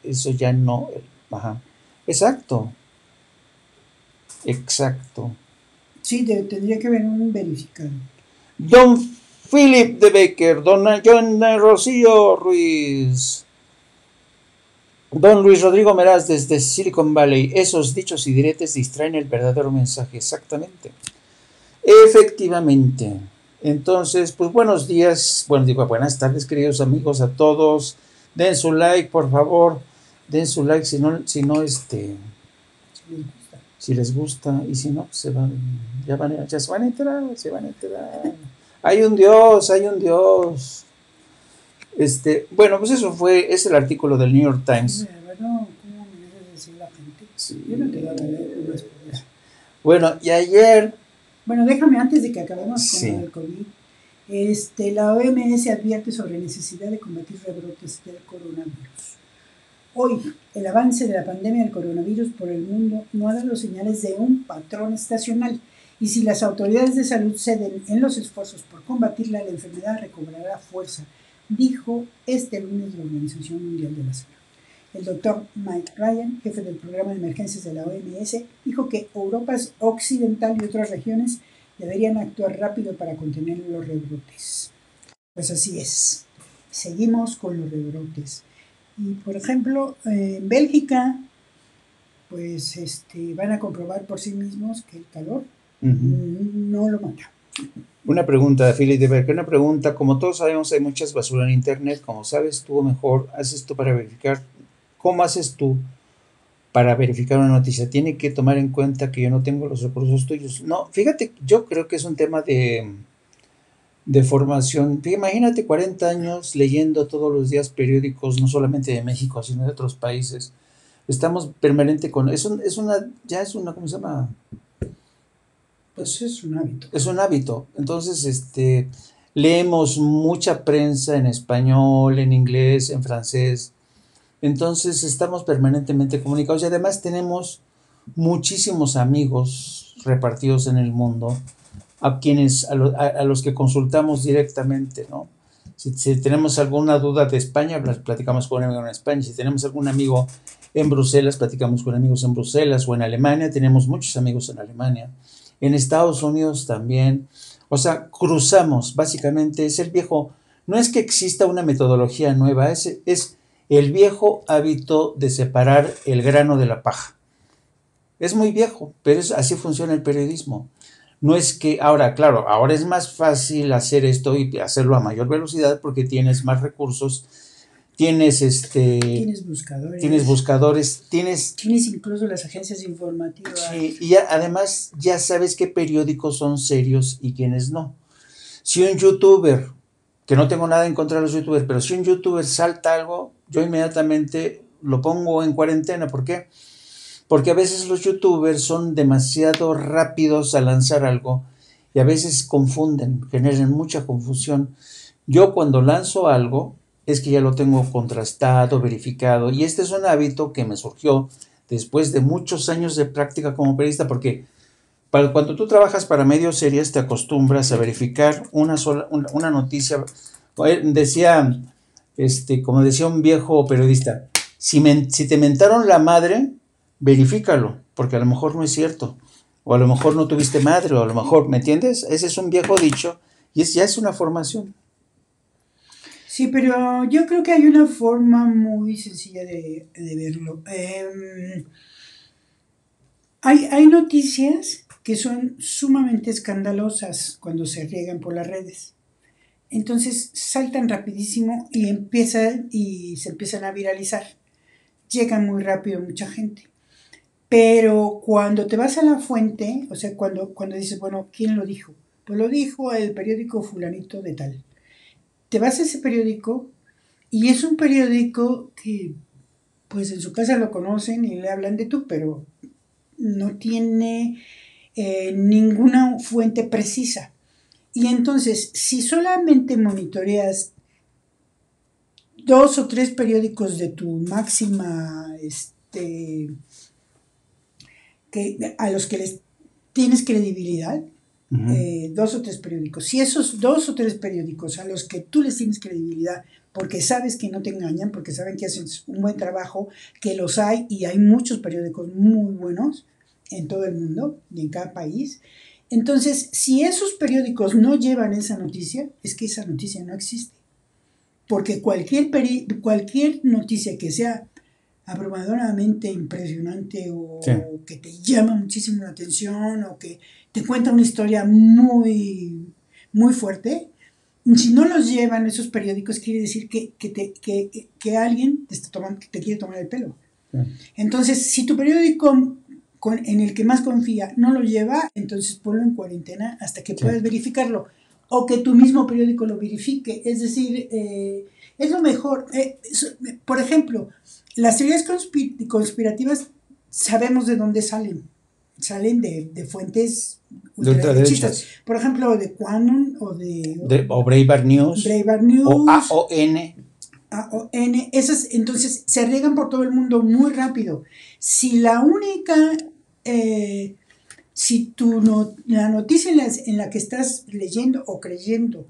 eso ya no. Ajá. Exacto. Sí, tendría que haber un verificado. Don Philip de Baker, don John Rocío Ruiz, don Luis Rodrigo Meraz desde Silicon Valley. Esos dichos y diretes distraen el verdadero mensaje. Exactamente. Efectivamente. Entonces, pues buenos días, buenas tardes, queridos amigos, a todos. Den su like, por favor. Den su like, si les gusta, y si no, se van a enterar. Hay un Dios. Bueno, pues es el artículo del New York Sí, Times. bueno, ¿cómo me debe decir la gente? Yo no Sí. te voy a leer más por eso. Bueno, y ayer, Bueno, déjame antes de que acabemos con lo sí. del COVID. La OMS advierte sobre necesidad de combatir rebrotes del coronavirus. Hoy, el avance de la pandemia del coronavirus por el mundo no ha dado señales de un patrón estacional, y si las autoridades de salud ceden en los esfuerzos por combatirla, la enfermedad recobrará fuerza, dijo este lunes la Organización Mundial de la Salud. El doctor Mike Ryan, jefe del programa de emergencias de la OMS, dijo que Europa Occidental y otras regiones deberían actuar rápido para contener los rebrotes. Pues así es. Seguimos con los rebrotes. Y por ejemplo, en Bélgica, pues van a comprobar por sí mismos que el calor no lo mata. Una pregunta, Philip de Berger, una pregunta. Como todos sabemos, hay muchas basura en Internet. Como sabes tú mejor, haces tú para verificar. ¿Cómo haces tú para verificar una noticia? Tiene que tomar en cuenta que yo no tengo los recursos tuyos. No, fíjate, yo creo que es un tema de formación. Imagínate 40 años leyendo todos los días periódicos, no solamente de México, sino de otros países. Estamos permanente con... ya es una, ¿cómo se llama? Pues es un hábito. Es un hábito. Entonces, leemos mucha prensa en español, en inglés, en francés. Entonces, estamos permanentemente comunicados y además tenemos muchísimos amigos repartidos en el mundo a los que consultamos directamente, ¿no? Si tenemos alguna duda de España, platicamos con un amigo en España. Si tenemos algún amigo en Bruselas, platicamos con amigos en Bruselas, o en Alemania, tenemos muchos amigos en Alemania. En Estados Unidos también. O sea, cruzamos, básicamente es el viejo, no es que exista una metodología nueva, es el viejo hábito de separar el grano de la paja. Es muy viejo, pero así funciona el periodismo. No es que ahora, claro, ahora es más fácil hacer esto y hacerlo a mayor velocidad porque tienes más recursos, tienes Tienes buscadores, tienes incluso las agencias informativas. Sí, y además ya sabes qué periódicos son serios y quiénes no. Si un youtuber, que no tengo nada en contra de los youtubers, pero si un youtuber salta algo, yo inmediatamente lo pongo en cuarentena. ¿Por qué? Porque a veces los youtubers son demasiado rápidos a lanzar algo y a veces confunden, generan mucha confusión. Yo cuando lanzo algo es que ya lo tengo contrastado, verificado, y este es un hábito que me surgió después de muchos años de práctica como periodista, porque cuando tú trabajas para medios serios te acostumbras a verificar una noticia. Decía, como decía un viejo periodista, si te mentaron la madre, verifícalo, porque a lo mejor no es cierto, o a lo mejor no tuviste madre, o a lo mejor, ¿me entiendes? Ese es un viejo dicho y ya es una formación. Sí, pero yo creo que hay una forma muy sencilla de verlo. Hay noticias que son sumamente escandalosas cuando se riegan por las redes. Entonces saltan rapidísimo y se empiezan a viralizar. Llegan muy rápido a mucha gente. Pero cuando te vas a la fuente, o sea, cuando dices, bueno, ¿quién lo dijo? Pues lo dijo el periódico fulanito de tal. Te vas a ese periódico y es un periódico que, pues en su casa lo conocen y le hablan de tú, pero no tiene ninguna fuente precisa. Y entonces, si solamente monitoreas 2 o 3 periódicos de tu máxima, a los que les tienes credibilidad, 2 o 3 periódicos. Si esos 2 o 3 periódicos a los que tú les tienes credibilidad, porque sabes que no te engañan, porque saben que hacen un buen trabajo, que los hay, y hay muchos periódicos muy buenos en todo el mundo y en cada país. Entonces, si esos periódicos no llevan esa noticia, es que esa noticia no existe. Porque cualquier noticia que sea abrumadoramente impresionante o sí, que te llama muchísimo la atención o que te cuenta una historia muy, muy fuerte, si no los llevan esos periódicos, quiere decir que alguien te quiere tomar el pelo. Sí. Entonces, si tu periódico en el que más confía no lo lleva, entonces ponlo en cuarentena hasta que puedas verificarlo, o que tu mismo periódico lo verifique. Es decir, Es lo mejor. Por ejemplo, las teorías conspirativas sabemos de dónde salen. Salen de fuentes ultraderechistas. Por ejemplo, de QAnon o Breitbart News. Breitbart News. O AON. AON. Esas entonces se riegan por todo el mundo muy rápido. Si la única... si la noticia en la que estás leyendo o creyendo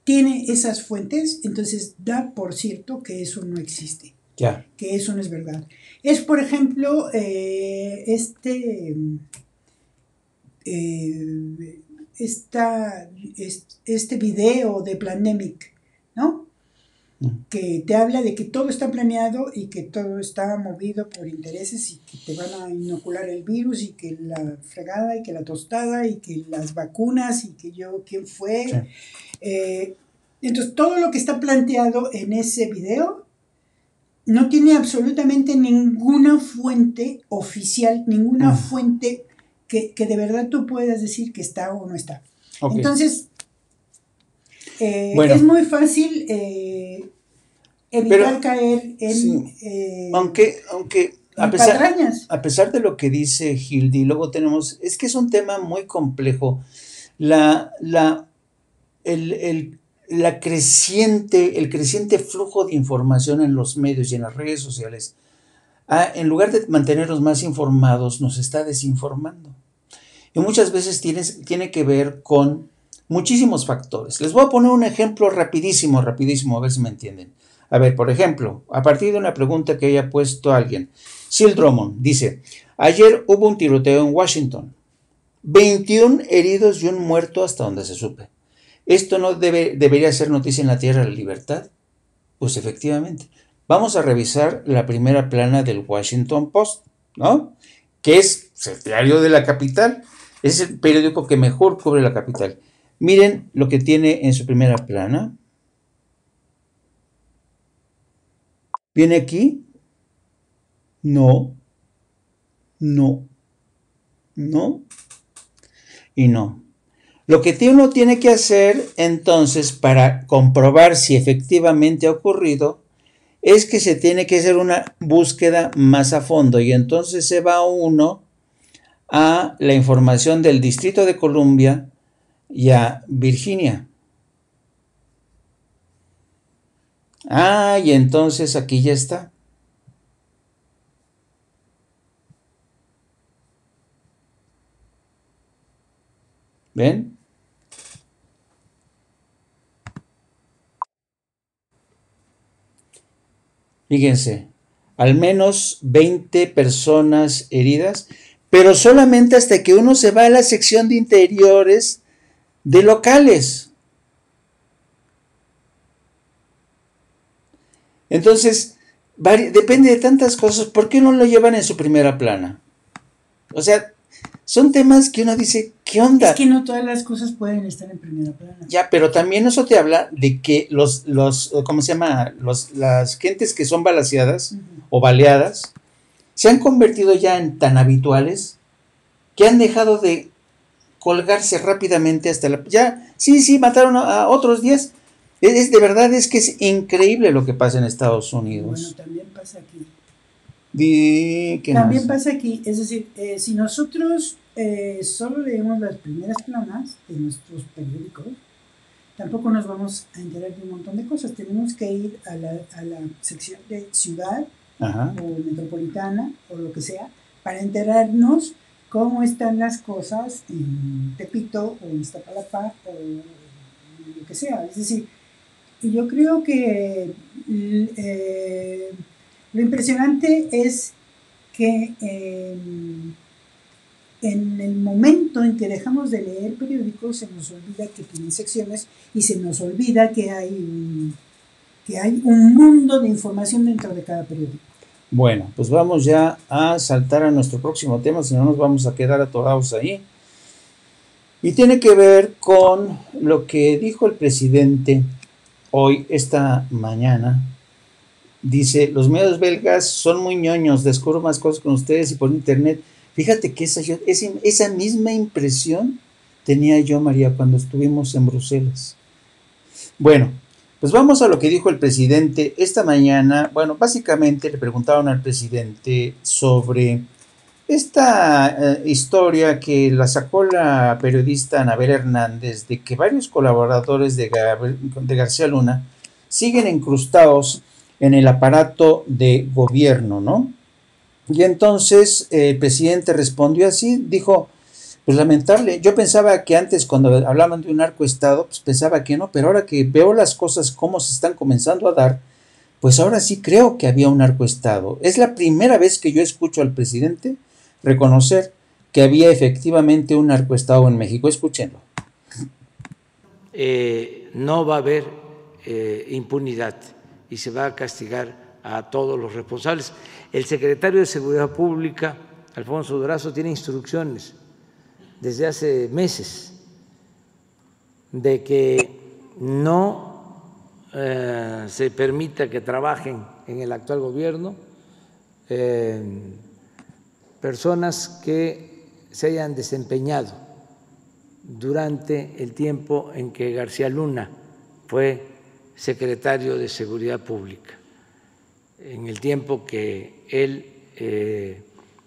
tiene esas fuentes, entonces da por cierto que eso no existe. Ya. Que eso no es verdad. Es, por ejemplo, este video de Plandemic, ¿no? Que te habla de que todo está planeado y que todo está movido por intereses y que te van a inocular el virus y que la fregada y que la tostada y que las vacunas y que quién fue. Sí. Entonces, todo lo que está planteado en ese video no tiene absolutamente ninguna fuente oficial, ninguna fuente que de verdad tú puedas decir que está o no está. Okay. Entonces, bueno, es muy fácil evitar caer en... Sí. Aunque a pesar de lo que dice Hildy, luego tenemos... Es que es un tema muy complejo. El creciente flujo de información en los medios y en las redes sociales, en lugar de mantenernos más informados, nos está desinformando. Y muchas veces tiene que ver con muchísimos factores. Les voy a poner un ejemplo rapidísimo, a ver si me entienden. A ver, por ejemplo, a partir de una pregunta que haya puesto alguien, Sil Drummond dice, ayer hubo un tiroteo en Washington, 21 heridos y un muerto hasta donde se supe. ¿Esto no debería ser noticia en la Tierra de la Libertad? Pues efectivamente. Vamos a revisar la primera plana del Washington Post, ¿no? Que es el diario de la capital. Es el periódico que mejor cubre la capital. Miren lo que tiene en su primera plana. ¿Viene aquí? No. Y no. Lo que uno tiene que hacer entonces para comprobar si efectivamente ha ocurrido es que se tiene que hacer una búsqueda más a fondo y entonces se va uno a la información del Distrito de Columbia y a Virginia. Y entonces aquí ya está. ¿Ven? Fíjense, al menos 20 personas heridas, pero solamente hasta que uno se va a la sección de interiores de locales. Entonces, depende de tantas cosas. ¿Por qué no lo llevan en su primera plana? O sea, son temas que uno dice, ¿qué onda? Es que no todas las cosas pueden estar en primera plana. Ya, pero también eso te habla de que ¿cómo se llama? Las gentes que son balaceadas o baleadas se han convertido ya en tan habituales que han dejado de colgarse rápidamente hasta la... Ya, sí, mataron a otros 10. De verdad es que es increíble lo que pasa en Estados Unidos. Bueno, también pasa aquí. También pasa aquí, es decir, si nosotros solo leemos las primeras planas de nuestros periódicos, tampoco nos vamos a enterar de un montón de cosas. Tenemos que ir a la sección de ciudad o metropolitana o lo que sea para enterarnos cómo están las cosas en Tepito o en Iztapalapa o lo que sea. Es decir, yo creo que lo impresionante es que en el momento en que dejamos de leer periódicos se nos olvida que tienen secciones y se nos olvida que hay un mundo de información dentro de cada periódico. Bueno, pues vamos ya a saltar a nuestro próximo tema, si no nos vamos a quedar atorados ahí. Y tiene que ver con lo que dijo el presidente hoy, esta mañana. Dice, los medios belgas son muy ñoños, descubro más cosas con ustedes y por internet. Fíjate que esa misma impresión tenía yo, María, cuando estuvimos en Bruselas. Bueno, Pues vamos a lo que dijo el presidente esta mañana. Bueno, básicamente le preguntaron al presidente sobre esta historia que la sacó la periodista Anabel Hernández de que varios colaboradores de García Luna siguen incrustados en el aparato de gobierno, ¿no? Y entonces el presidente respondió así, dijo, pues lamentable, yo pensaba que antes cuando hablaban de un narcoestado, pues pensaba que no, pero ahora que veo las cosas cómo se están comenzando a dar, pues ahora sí creo que había un narcoestado. Es la primera vez que yo escucho al presidente reconocer que había efectivamente un narcoestado en México. Escúchenlo. No va a haber impunidad y se va a castigar a todos los responsables. El secretario de Seguridad Pública, Alfonso Durazo, tiene instrucciones desde hace meses de que no se permita que trabajen en el actual gobierno personas que se hayan desempeñado durante el tiempo en que García Luna fue secretario de Seguridad Pública, en el tiempo que él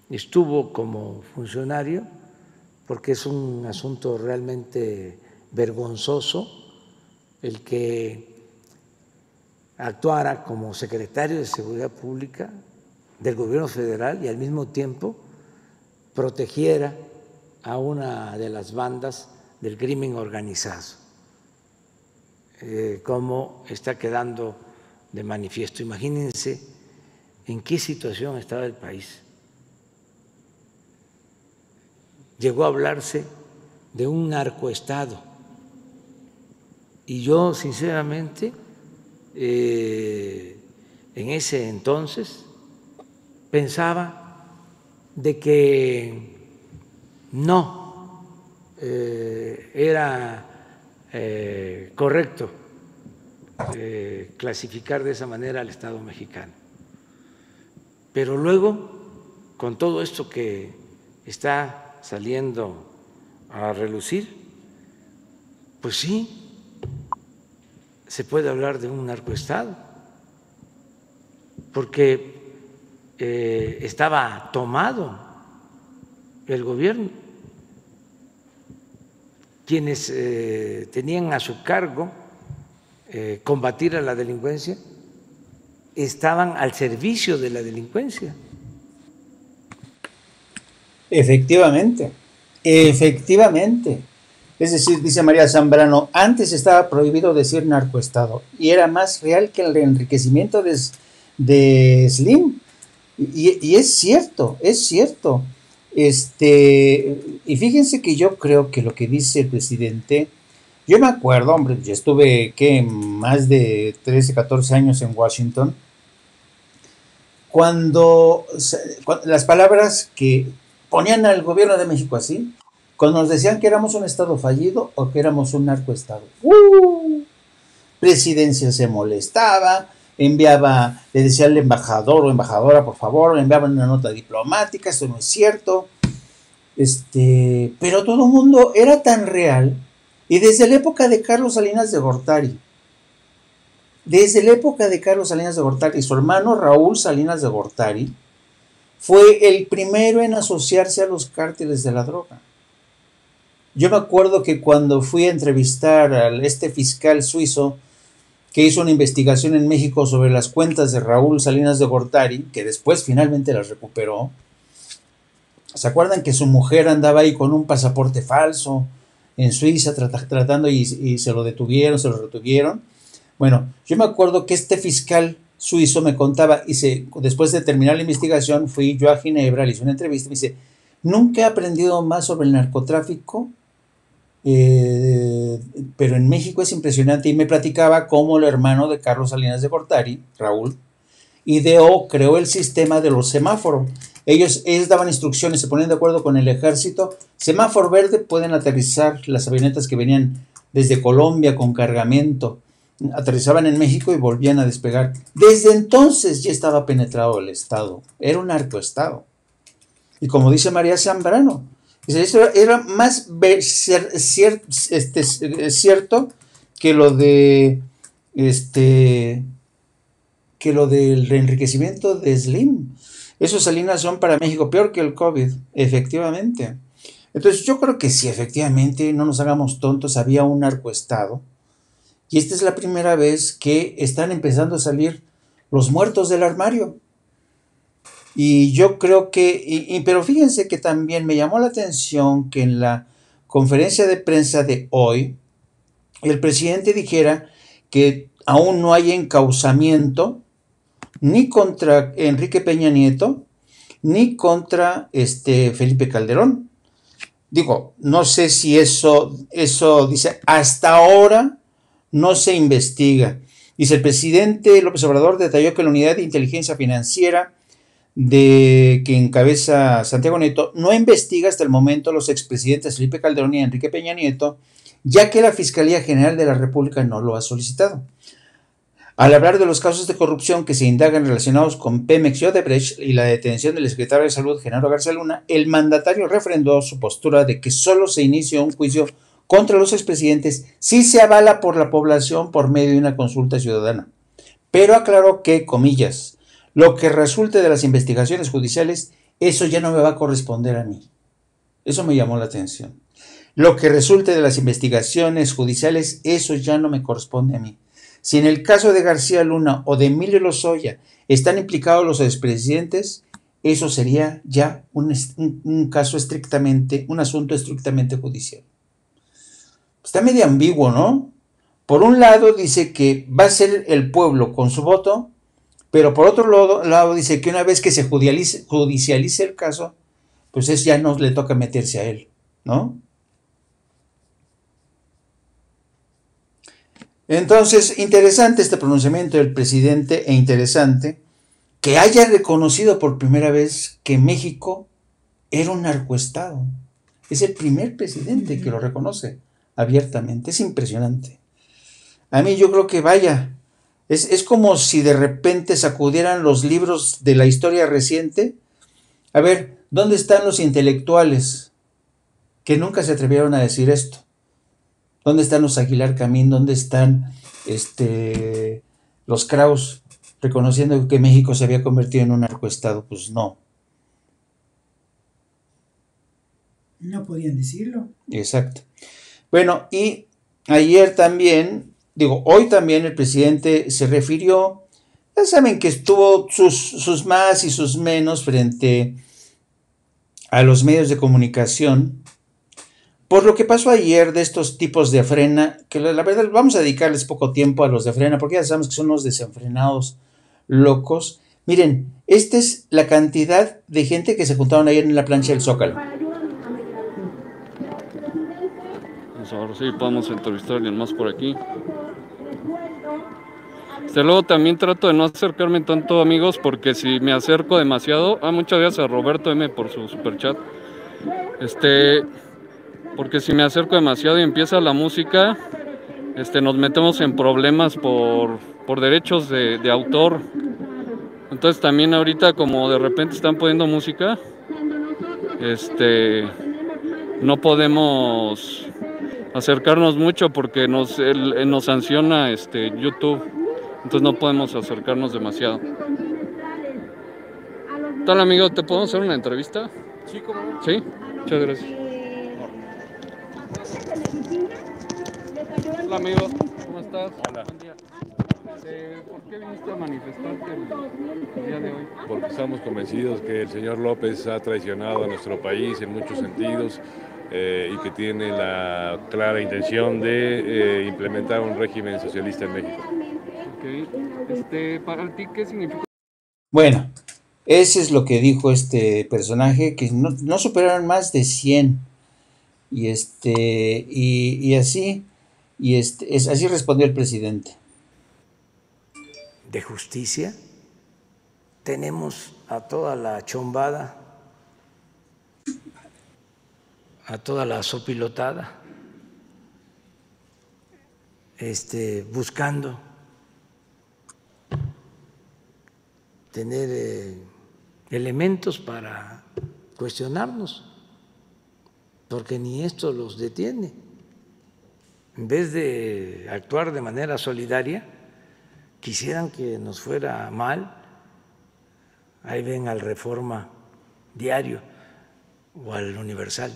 estuvo como funcionario, porque es un asunto realmente vergonzoso el que actuara como secretario de Seguridad Pública del gobierno federal y al mismo tiempo protegiera a una de las bandas del crimen organizado, como está quedando de manifiesto. Imagínense en qué situación estaba el país. Llegó a hablarse de un narcoestado y yo sinceramente en ese entonces pensaba de que no era correcto clasificar de esa manera al Estado mexicano. Pero luego, con todo esto que está saliendo a relucir, pues sí, se puede hablar de un narcoestado, porque estaba tomado el gobierno. Quienes tenían a su cargo combatir a la delincuencia estaban al servicio de la delincuencia. Efectivamente, efectivamente. Es decir, dice María Zambrano, antes estaba prohibido decir narcoestado y era más real que el enriquecimiento de Slim. Y es cierto, es cierto. Y fíjense que yo creo que lo que dice el presidente, yo me acuerdo, hombre, yo estuve, más de 13, 14 años en Washington, cuando las palabras que ponían al gobierno de México así, cuando nos decían que éramos un estado fallido o que éramos un narcoestado. Presidencia se molestaba, enviaba, le decía al embajador o embajadora, por favor, le enviaban una nota diplomática, esto no es cierto. Pero todo el mundo era tan real, y desde la época de Carlos Salinas de Gortari, su hermano Raúl Salinas de Gortari fue el primero en asociarse a los cárteles de la droga. Yo me acuerdo que cuando fui a entrevistar a este fiscal suizo que hizo una investigación en México sobre las cuentas de Raúl Salinas de Gortari, que después finalmente las recuperó, ¿se acuerdan que su mujer andaba ahí con un pasaporte falso en Suiza tratando y se lo detuvieron, se lo retuvieron? Bueno, yo me acuerdo que este fiscal suizo me contaba, después de terminar la investigación, fui yo a Ginebra, le hice una entrevista y me dice, nunca he aprendido más sobre el narcotráfico, pero en México es impresionante. Y me platicaba cómo el hermano de Carlos Salinas de Gortari, Raúl, creó el sistema de los semáforos. Ellos daban instrucciones, se ponían de acuerdo con el ejército. Semáforo verde, pueden aterrizar las avionetas que venían desde Colombia con cargamento. Aterrizaban en México y volvían a despegar. Desde entonces ya estaba penetrado el Estado. Era un narcoestado. Y como dice María Zambrano, eso era más cierto que lo de que lo del reenriquecimiento de Slim. Esos Salinas son para México peor que el COVID, efectivamente. Entonces yo creo que sí, efectivamente, no nos hagamos tontos, había un narcoestado. Y esta es la primera vez que están empezando a salir los muertos del armario. Y yo creo que, pero fíjense que también me llamó la atención que en la conferencia de prensa de hoy, el presidente dijera que aún no hay encauzamiento ni contra Enrique Peña Nieto, ni contra Felipe Calderón. Digo, no sé si eso dice, hasta ahora no se investiga. Dice, el presidente López Obrador detalló que la unidad de inteligencia financiera que encabeza Santiago Nieto no investiga hasta el momento a los expresidentes Felipe Calderón y Enrique Peña Nieto, ya que la Fiscalía General de la República no lo ha solicitado. Al hablar de los casos de corrupción que se indagan relacionados con Pemex y Odebrecht y la detención del secretario de Salud, Genaro García Luna, el mandatario refrendó su postura de que solo se inició un juicio contra los expresidentes si se avala por la población por medio de una consulta ciudadana. Pero aclaró que, comillas, lo que resulte de las investigaciones judiciales, eso ya no me va a corresponder a mí. Eso me llamó la atención. Lo que resulte de las investigaciones judiciales, eso ya no me corresponde a mí. Si en el caso de García Luna o de Emilio Lozoya están implicados los expresidentes, eso sería ya un caso estrictamente, un asunto estrictamente judicial. Está medio ambiguo, ¿no? Por un lado dice que va a ser el pueblo con su voto, pero por otro lado dice que una vez que se judicialice el caso, pues ya no le toca meterse a él, ¿no? Entonces, interesante este pronunciamiento del presidente e interesante que haya reconocido por primera vez que México era un narcoestado. Es el primer presidente que lo reconoce abiertamente. Es impresionante. A mí yo creo que vaya, es como si de repente sacudieran los libros de la historia reciente. A ver, ¿dónde están los intelectuales que nunca se atrevieron a decir esto? ¿Dónde están los Aguilar Camín? ¿Dónde están los Kraus reconociendo que México se había convertido en un narcoestado? Pues no. No podían decirlo. Exacto. Bueno, y ayer también, hoy también el presidente se refirió, ya saben que estuvo sus más y sus menos frente a los medios de comunicación, por lo que pasó ayer de estos tipos de frena, que la verdad vamos a dedicarles poco tiempo a los de frena, porque ya sabemos que son unos desenfrenados locos. Miren, esta es la cantidad de gente que se juntaron ayer en la plancha del Zócalo. Pues ahora sí podemos entrevistar a alguien más por aquí. Luego también trato de no acercarme tanto, amigos, porque si me acerco demasiado, muchas gracias a Roberto M por su superchat. Porque si me acerco demasiado y empieza la música, nos metemos en problemas por derechos de autor. Entonces también ahorita, como de repente están poniendo música, no podemos acercarnos mucho porque nos sanciona YouTube. Entonces no podemos acercarnos demasiado. ¿Qué tal, amigo? ¿Te podemos hacer una entrevista? Sí, ¿cómo no? Sí, muchas gracias. Hola, amigo, ¿cómo estás? Hola. Buen día. ¿Por qué viniste a manifestarte el día de hoy? Porque estamos convencidos que el señor López ha traicionado a nuestro país en muchos sentidos y que tiene la clara intención de implementar un régimen socialista en México. Ok. Para ti, ¿qué significa? Bueno, ese es lo que dijo este personaje, que no superaron más de 100. Y así así respondió el presidente. De justicia, tenemos a toda la chombada, a toda la sopilotada, buscando tener elementos para cuestionarnos, porque ni esto los detiene. En vez de actuar de manera solidaria, quisieran que nos fuera mal. Ahí ven al Reforma Diario o al Universal,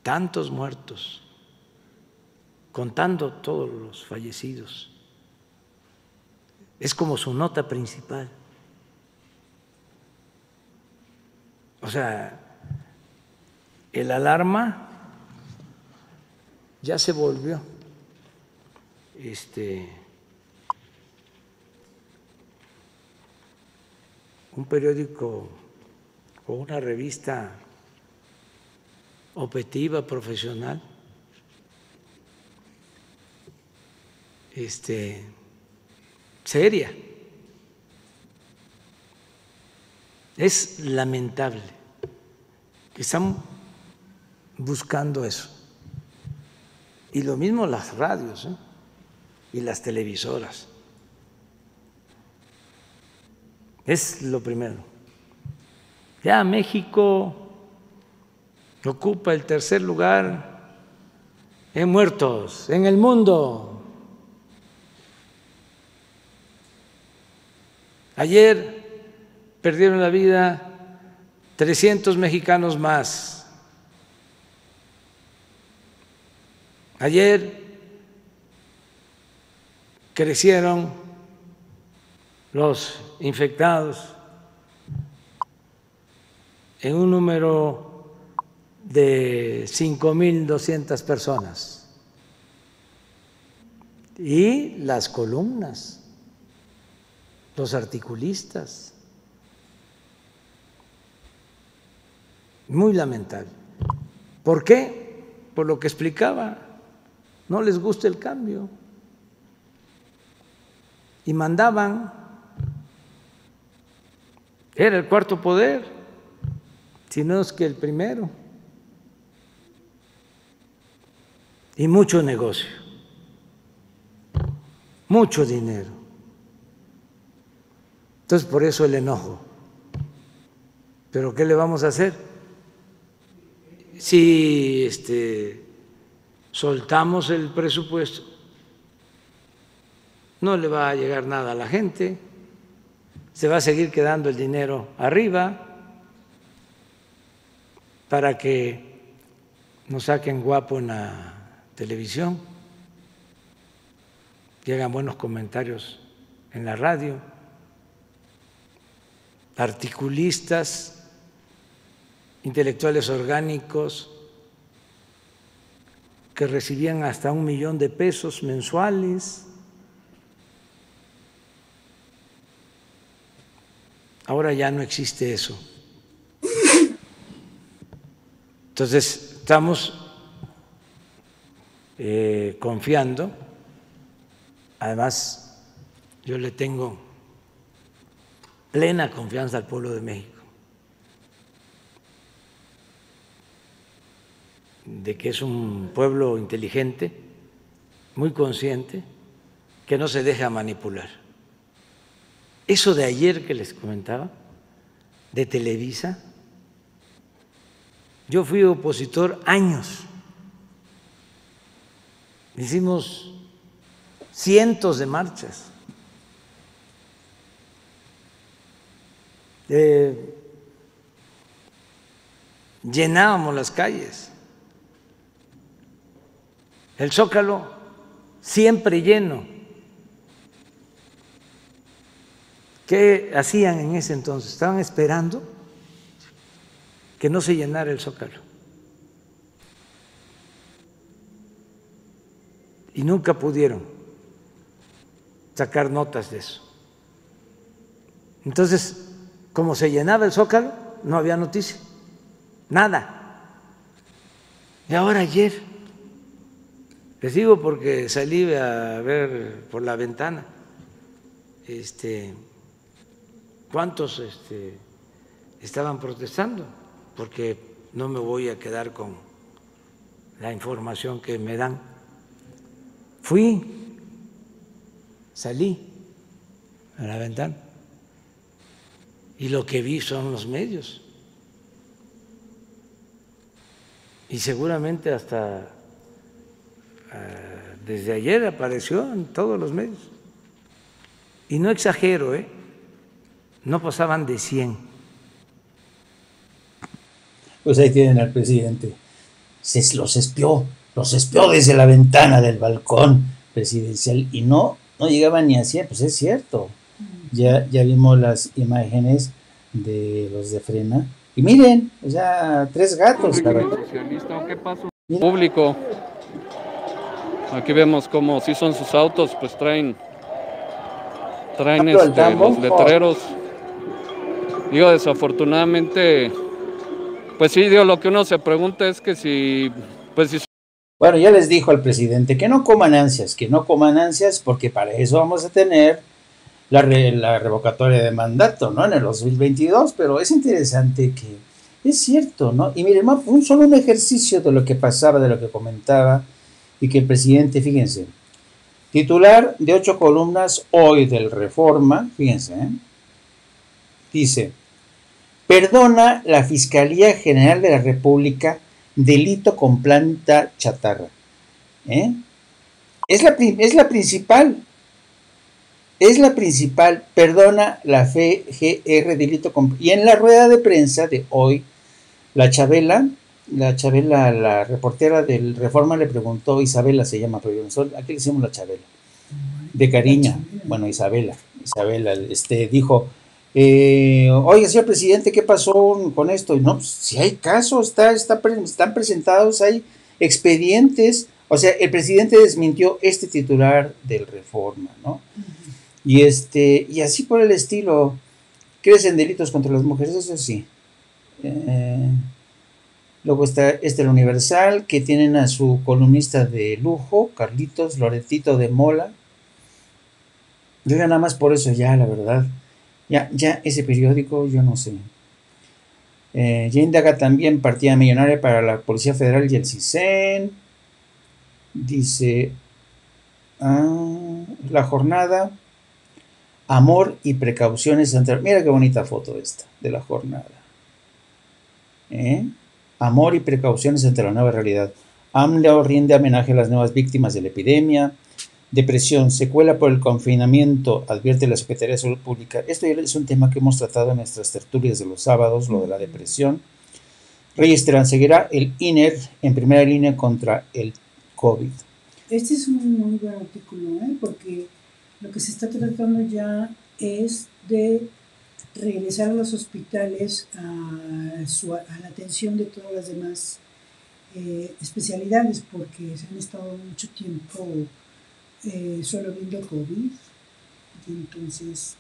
tantos muertos, contando todos los fallecidos. Es como su nota principal. O sea, el alarma ya se volvió un periódico o una revista objetiva, profesional, seria. Es lamentable que están buscando eso. Y lo mismo las radios, y las televisoras. Es lo primero. Ya México ocupa el tercer lugar en muertos en el mundo. Ayer perdieron la vida 300 mexicanos más. Ayer crecieron los infectados en un número de 5.200 personas. Y las columnas, los articulistas. Muy lamentable. ¿Por qué? Por lo que explicaba. No les gusta el cambio. Y mandaban. Era el cuarto poder, si no es que el primero. Y mucho negocio, mucho dinero. Entonces, por eso el enojo. ¿Pero qué le vamos a hacer? Si soltamos el presupuesto, no le va a llegar nada a la gente, se va a seguir quedando el dinero arriba para que nos saquen guapo en la televisión, que hagan buenos comentarios en la radio, articulistas, intelectuales orgánicos que recibían hasta $1 millón mensuales. Ahora ya no existe eso. Entonces, estamos confiando. Además, yo le tengo plena confianza al pueblo de México, de que es un pueblo inteligente, muy consciente, que no se deja manipular. Eso de ayer que les comentaba, de Televisa, yo fui opositor años. Hicimos cientos de marchas. Llenábamos las calles. El Zócalo siempre lleno. ¿Qué hacían en ese entonces? Estaban esperando que no se llenara el Zócalo. Y nunca pudieron sacar notas de eso. Entonces, como se llenaba el Zócalo, no había noticia, nada. Y ahora ayer, les digo porque salí a ver por la ventana, cuántos estaban protestando, porque no me voy a quedar con la información que me dan. Salí a la ventana y lo que vi son los medios. Y seguramente hasta desde ayer apareció en todos los medios. Y no exagero, no pasaban de 100. Pues ahí tienen al presidente. Los espió desde la ventana del balcón presidencial y no llegaban ni a 100, pues es cierto. Ya vimos las imágenes de los de Frena. Y miren, o sea, 3 gatos. Socialista, ¿qué pasó? Público. Aquí vemos cómo si son sus autos, pues traen los letreros. Digo, desafortunadamente, pues sí, digo, lo que uno se pregunta es que si. Bueno, ya les dijo al presidente que no coman ansias, porque para eso vamos a tener la revocatoria de mandato, ¿no? En el 2022, pero es interesante que es cierto, ¿no? Y miren, solo un ejercicio de lo que pasaba, de lo que comentaba, y que el presidente, fíjense, titular de 8 columnas hoy del Reforma, fíjense, dice, perdona la Fiscalía General de la República delito con planta chatarra. Es la principal, perdona la FGR delito con... Y en la rueda de prensa de hoy, la Chabela, la reportera del Reforma le preguntó, Isabela se llama, pero aquí le decimos la Chabela, de cariño. Bueno, Isabela dijo, oiga, señor presidente, ¿qué pasó con esto? No, pues, si hay casos, están presentados, hay expedientes. O sea, el presidente desmintió este titular del Reforma, ¿no? Y así por el estilo, crecen delitos contra las mujeres, eso sí. Luego está el Universal, que tienen a su columnista de lujo, Carlitos Loretito de Mola. Yo ya nada más por eso, ya la verdad, ya ese periódico, yo no sé. Ya indaga también partida millonaria para la Policía Federal y el CISEN. Dice, la jornada, amor y precauciones ante... Mira qué bonita foto esta de la jornada. Amor y precauciones ante la nueva realidad. AMLO rinde homenaje a las nuevas víctimas de la epidemia. Depresión, secuela por el confinamiento, advierte la Secretaría de Salud Pública. Esto ya es un tema que hemos tratado en nuestras tertulias de los sábados, lo de la depresión. Reyes Terán, seguirá el INER en primera línea contra el COVID. Este es un muy buen artículo, porque lo que se está tratando ya es de regresar a los hospitales a la atención de todas las demás especialidades, porque se han estado mucho tiempo solo viendo COVID, y entonces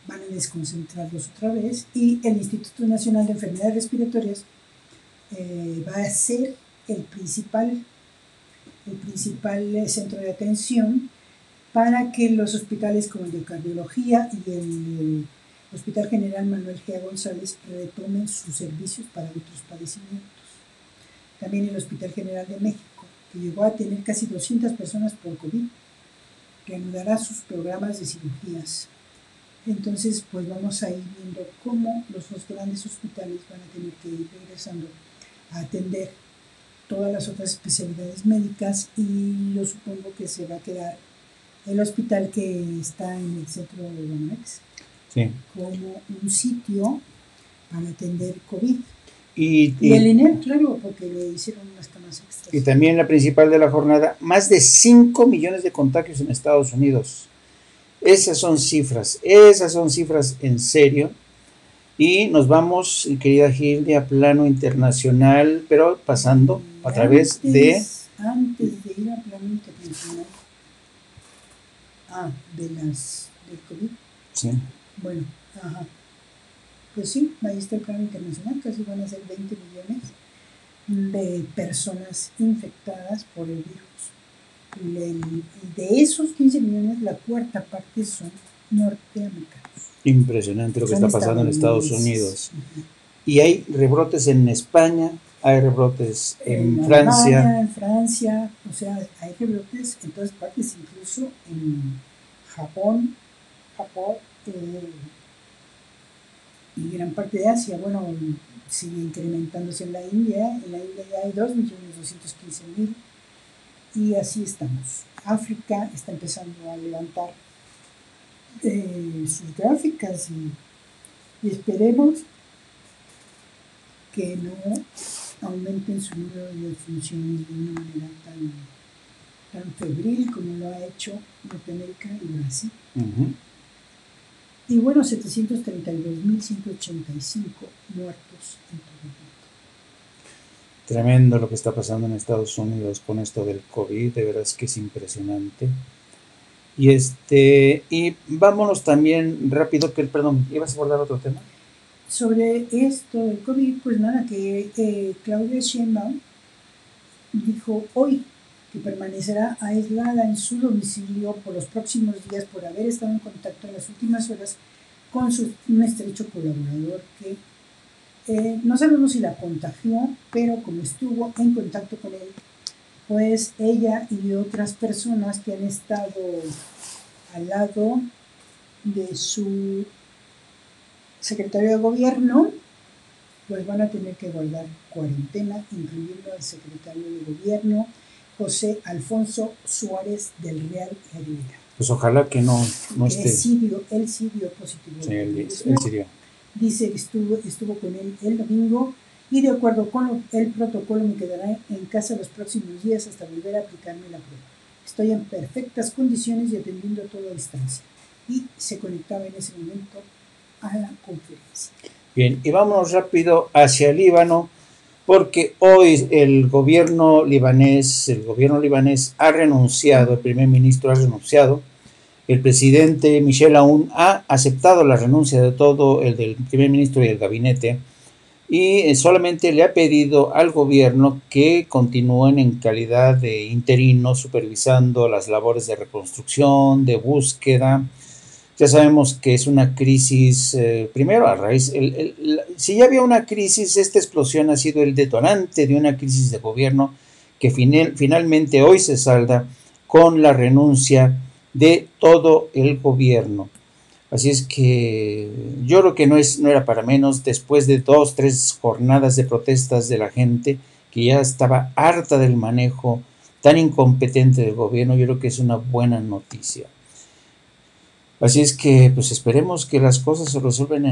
van a desconcentrarlos otra vez, y el Instituto Nacional de Enfermedades Respiratorias va a ser el principal centro de atención para que los hospitales como el de cardiología y el Hospital General Manuel G. González retomen sus servicios para otros padecimientos. También el Hospital General de México, que llegó a tener casi 200 personas por COVID, reanudará sus programas de cirugías. Entonces, pues vamos a ir viendo cómo los dos grandes hospitales van a tener que ir regresando a atender todas las otras especialidades médicas, y yo supongo que se va a quedar el hospital que está en el centro de Banamex, sí, como un sitio para atender COVID. Y el INER, claro, porque le hicieron unas camas extras. Y también la principal de la jornada, más de 5 millones de contagios en Estados Unidos. Esas son cifras en serio. Y nos vamos, querida Gilde, a plano internacional, pero pasando a través de... Antes de ir a plano internacional, del COVID. Sí. Bueno, pues sí, ahí está el plano internacional, casi van a ser 20 millones de personas infectadas por el virus. De esos 15 millones, la cuarta parte son norteamericanos. Impresionante lo que está pasando en Estados Unidos. Y hay rebrotes en España, hay rebrotes en Francia. Alemania, en Francia, o sea, hay rebrotes en todas partes, incluso en Japón y gran parte de Asia. Bueno, sigue incrementándose en la India. En la India ya hay 2.215.000 y así estamos. África está empezando a levantar sus gráficas y esperemos que no aumenten su número de defunciones de una manera tan febril como lo ha hecho Norteamérica y Brasil. Y bueno, 732.185 muertos en todo el mundo. Tremendo lo que está pasando en Estados Unidos con esto del COVID, de verdad es que es impresionante. Y vámonos también rápido, perdón, ¿ibas a abordar otro tema? Sobre esto del COVID, pues nada, que Claudia Sheinbaum dijo hoy que permanecerá aislada en su domicilio por los próximos días por haber estado en contacto en las últimas horas con un estrecho colaborador que no sabemos si la contagió, pero como estuvo en contacto con él, pues ella y otras personas que han estado al lado de su secretario de gobierno, pues van a tener que guardar cuarentena, incluyendo al secretario de gobierno, José Alfonso Suárez del Real Herrera. Pues ojalá que no esté. Él sí dio positivo. Sí, él sí dio. Dice que estuvo con él el domingo y de acuerdo con el protocolo me quedaré en casa los próximos días hasta volver a aplicarme la prueba. Estoy en perfectas condiciones y atendiendo todo a distancia. Y se conectaba en ese momento a la conferencia. Bien, y vámonos rápido hacia Líbano, porque hoy el gobierno libanés ha renunciado, el primer ministro ha renunciado, el presidente Michel Aoun ha aceptado la renuncia de todo el del primer ministro y el gabinete, y solamente le ha pedido al gobierno que continúen en calidad de interino supervisando las labores de reconstrucción, de búsqueda. Ya sabemos que es una crisis, primero a raíz, si ya había una crisis, esta explosión ha sido el detonante de una crisis de gobierno que finalmente hoy se salda con la renuncia de todo el gobierno. Así es que yo creo que no era para menos, después de 2-3 jornadas de protestas de la gente que ya estaba harta del manejo tan incompetente del gobierno, yo creo que es una buena noticia. Así es que pues esperemos que las cosas se resuelven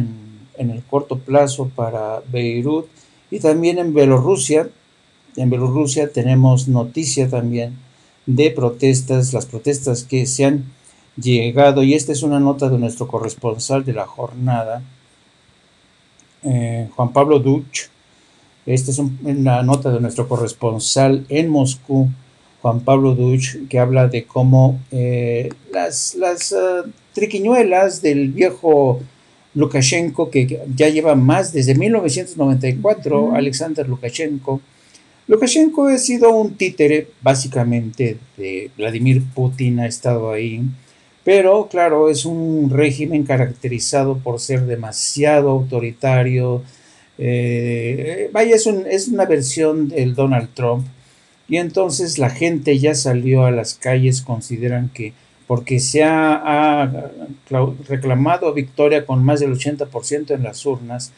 en el corto plazo para Beirut y también en Bielorrusia. En Bielorrusia tenemos noticia también de protestas, las protestas que se han llegado, y esta es una nota de nuestro corresponsal de la jornada, Juan Pablo Duch. Esta es una nota de nuestro corresponsal en Moscú, Juan Pablo Duch, que habla de cómo las triquiñuelas del viejo Lukashenko, que ya lleva más desde 1994, Alexander Lukashenko. Lukashenko ha sido un títere básicamente de Vladimir Putin, ha estado ahí, pero claro, es un régimen caracterizado por ser demasiado autoritario. Es una versión del Donald Trump, y entonces la gente ya salió a las calles, consideran que porque se ha reclamado victoria con más del 80% en las urnas,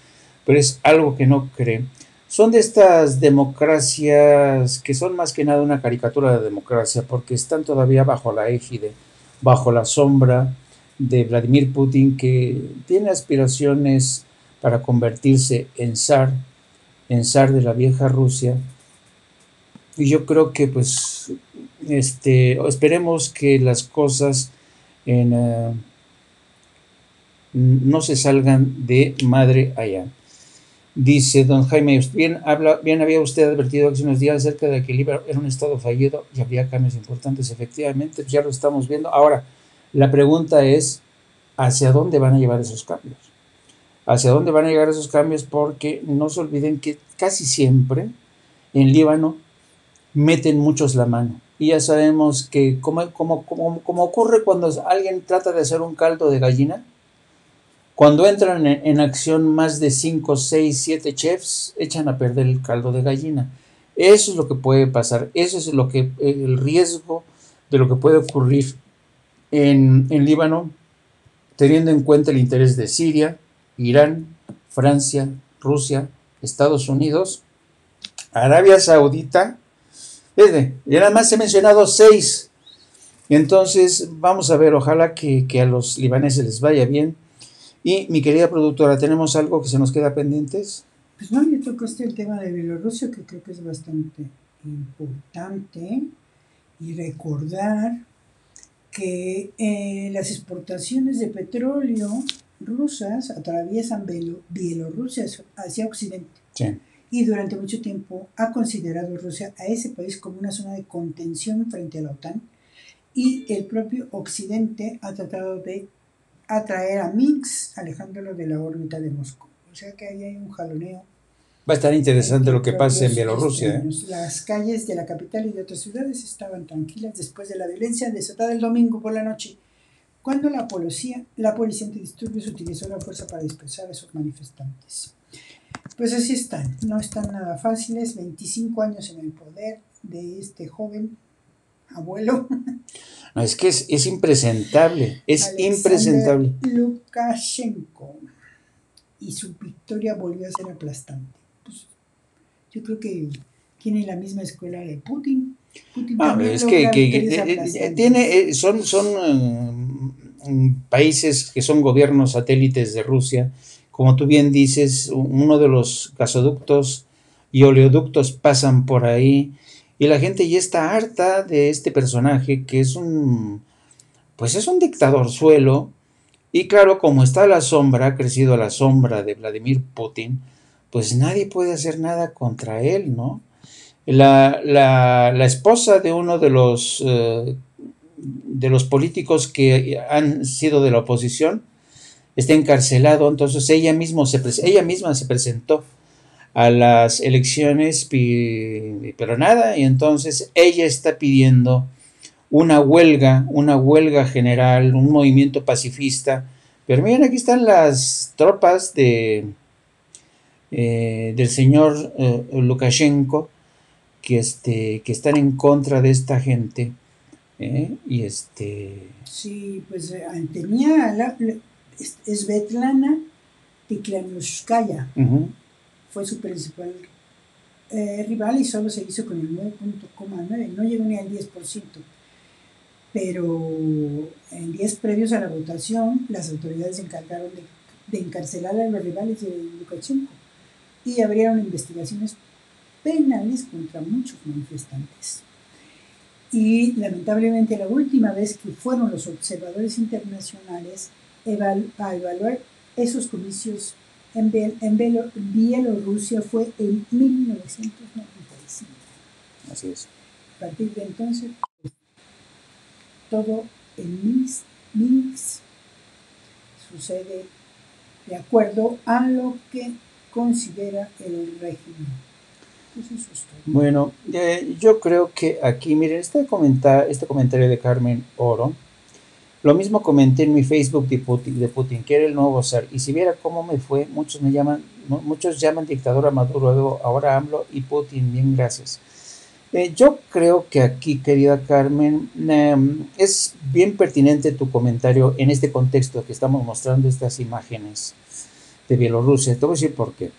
pero es algo que no cree. Son de estas democracias que son más que nada una caricatura de democracia, porque están todavía bajo la égide, bajo la sombra de Vladimir Putin, que tiene aspiraciones para convertirse en zar de la vieja Rusia. Y yo creo que pues esperemos que las cosas no se salgan de madre allá. Dice don Jaime, bien había usted advertido hace unos días acerca de que Líbano era un estado fallido y había cambios importantes. Efectivamente, pues ya lo estamos viendo. Ahora, la pregunta es, ¿hacia dónde van a llevar esos cambios? ¿Hacia dónde van a llegar esos cambios? Porque no se olviden que casi siempre en Líbano meten muchos la mano. Y ya sabemos que como ocurre cuando alguien trata de hacer un caldo de gallina, cuando entran en acción más de 5, 6, 7 chefs, echan a perder el caldo de gallina. Eso es lo que puede pasar, eso es el riesgo de lo que puede ocurrir en Líbano, teniendo en cuenta el interés de Siria, Irán, Francia, Rusia, Estados Unidos, Arabia Saudita. Y nada más he mencionado 6. Entonces, vamos a ver, ojalá que a los libaneses les vaya bien. Y mi querida productora, ¿tenemos algo que se nos queda pendientes? Pues no, yo tocaste el tema de Bielorrusia, que creo que es bastante importante, y recordar que las exportaciones de petróleo rusas atraviesan Bielorrusia hacia Occidente. Sí. Y durante mucho tiempo ha considerado Rusia a ese país como una zona de contención frente a la OTAN, y el propio Occidente ha tratado de atraer a Minsk, alejándolo de la órbita de Moscú. O sea que ahí hay un jaloneo. Va a estar interesante lo que pase en Bielorrusia. Las calles de la capital y de otras ciudades estaban tranquilas después de la violencia desatada el domingo por la noche, cuando la policía antidisturbios utilizó la fuerza para dispersar a esos manifestantes. Pues así están, no están nada fáciles, 25 años en el poder de este joven abuelo. No, es que es impresentable, es Alexander impresentable. Lukashenko. Y su victoria volvió a ser aplastante. Pues, yo creo que tiene la misma escuela de Putin. Putin también es logra que victorias aplastantes. tiene, son países que son gobiernos satélites de Rusia. Como tú bien dices, uno de los gasoductos y oleoductos pasan por ahí. Y la gente ya está harta de este personaje que es un dictadorzuelo. Y claro, como está a la sombra, ha crecido a la sombra de Vladimir Putin, pues nadie puede hacer nada contra él, ¿no? La esposa de uno de los políticos que han sido de la oposición está encarcelado, entonces ella misma se presentó a las elecciones, pero nada, y entonces ella está pidiendo una huelga general, un movimiento pacifista. Pero miren, aquí están las tropas del señor Lukashenko, que están en contra de esta gente. Sí, pues tenía Svetlana Tikhanovskaya. Fue su principal rival y solo se hizo con el 9.9, no llegó ni al 10%. Pero en días previos a la votación, las autoridades se encargaron de encarcelar a los rivales de Lukashenko y abrieron investigaciones penales contra muchos manifestantes. Y lamentablemente la última vez que fueron los observadores internacionales a evaluar esos comicios en Bielorrusia fue en 1995. Así es. A partir de entonces, todo en Minsk sucede de acuerdo a lo que considera el régimen. Pues eso es todo. Bueno, yo creo que aquí, miren, este comentario de Carmen Oro, lo mismo comenté en mi Facebook de Putin, que era el nuevo zar, y si viera cómo me fue, muchos llaman dictador a Maduro, ahora AMLO y Putin, bien, gracias. Yo creo que aquí, querida Carmen, es bien pertinente tu comentario en este contexto que estamos mostrando estas imágenes de Bielorrusia. Te voy a decir por qué.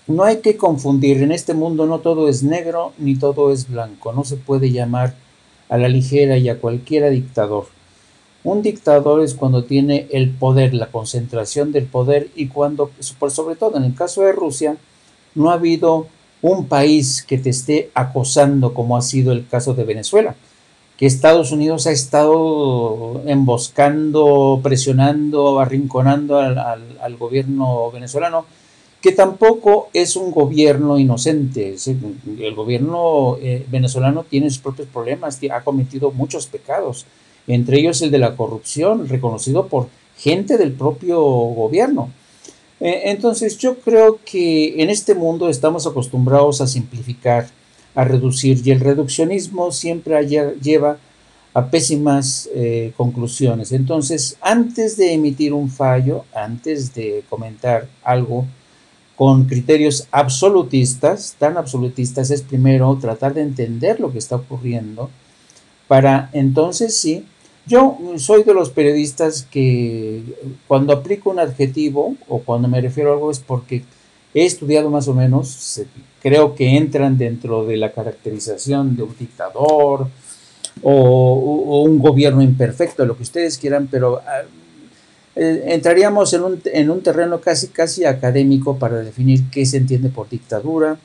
No hay que confundir, en este mundo no todo es negro ni todo es blanco. No se puede llamar a la ligera y a cualquiera dictador. Un dictador es cuando tiene el poder, la concentración del poder, y cuando, sobre todo en el caso de Rusia, no ha habido un país que te esté acosando, como ha sido el caso de Venezuela, que Estados Unidos ha estado emboscando, presionando, arrinconando al gobierno venezolano, que tampoco es un gobierno inocente. El gobierno venezolano tiene sus propios problemas, ha cometido muchos pecados, entre ellos el de la corrupción, reconocido por gente del propio gobierno. Entonces yo creo que en este mundo estamos acostumbrados a simplificar, a reducir, y el reduccionismo siempre lleva a pésimas conclusiones. Entonces, antes de emitir un fallo, antes de comentar algo con criterios absolutistas, tan absolutistas, es primero tratar de entender lo que está ocurriendo, para entonces sí. Yo soy de los periodistas que cuando aplico un adjetivo o cuando me refiero a algo es porque he estudiado más o menos, creo que entran dentro de la caracterización de un dictador, o un gobierno imperfecto, lo que ustedes quieran, pero entraríamos en un terreno casi académico para definir qué se entiende por dictadura,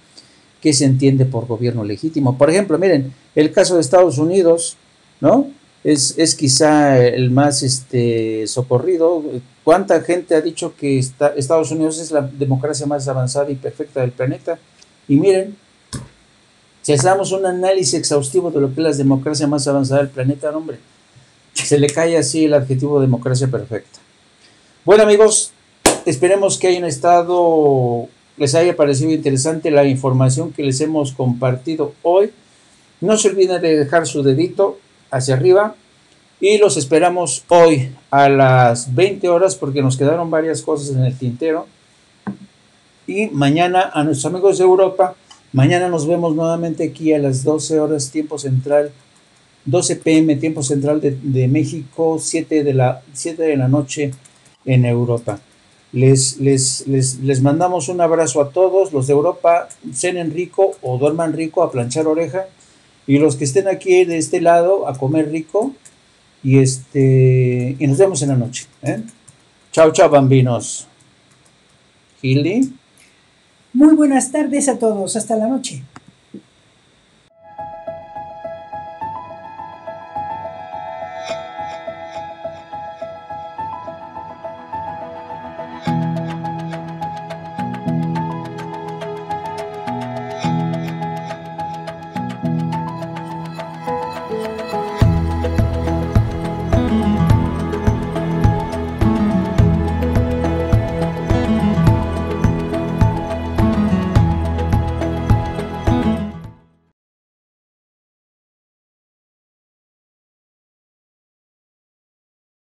qué se entiende por gobierno legítimo. Por ejemplo, miren, el caso de Estados Unidos, ¿no? Es quizá el más socorrido. ¿Cuánta gente ha dicho que Estados Unidos es la democracia más avanzada y perfecta del planeta? Y miren, si hacemos un análisis exhaustivo de lo que es la democracia más avanzada del planeta, hombre, se le cae así el adjetivo democracia perfecta. Bueno, amigos, esperemos que les haya parecido interesante la información que les hemos compartido hoy. No se olviden de dejar su dedito hacia arriba y los esperamos hoy a las 20 horas porque nos quedaron varias cosas en el tintero. Y mañana a nuestros amigos de Europa, mañana nos vemos nuevamente aquí a las 12 horas tiempo central, 12 p.m. tiempo central de México, 7 de la noche en Europa. Les mandamos un abrazo a todos. Los de Europa, cenen rico o duerman rico, a planchar oreja, y los que estén aquí de este lado, a comer rico, y nos vemos en la noche, ¿eh? Chao, bambinos. Hildy. Muy buenas tardes a todos, hasta la noche.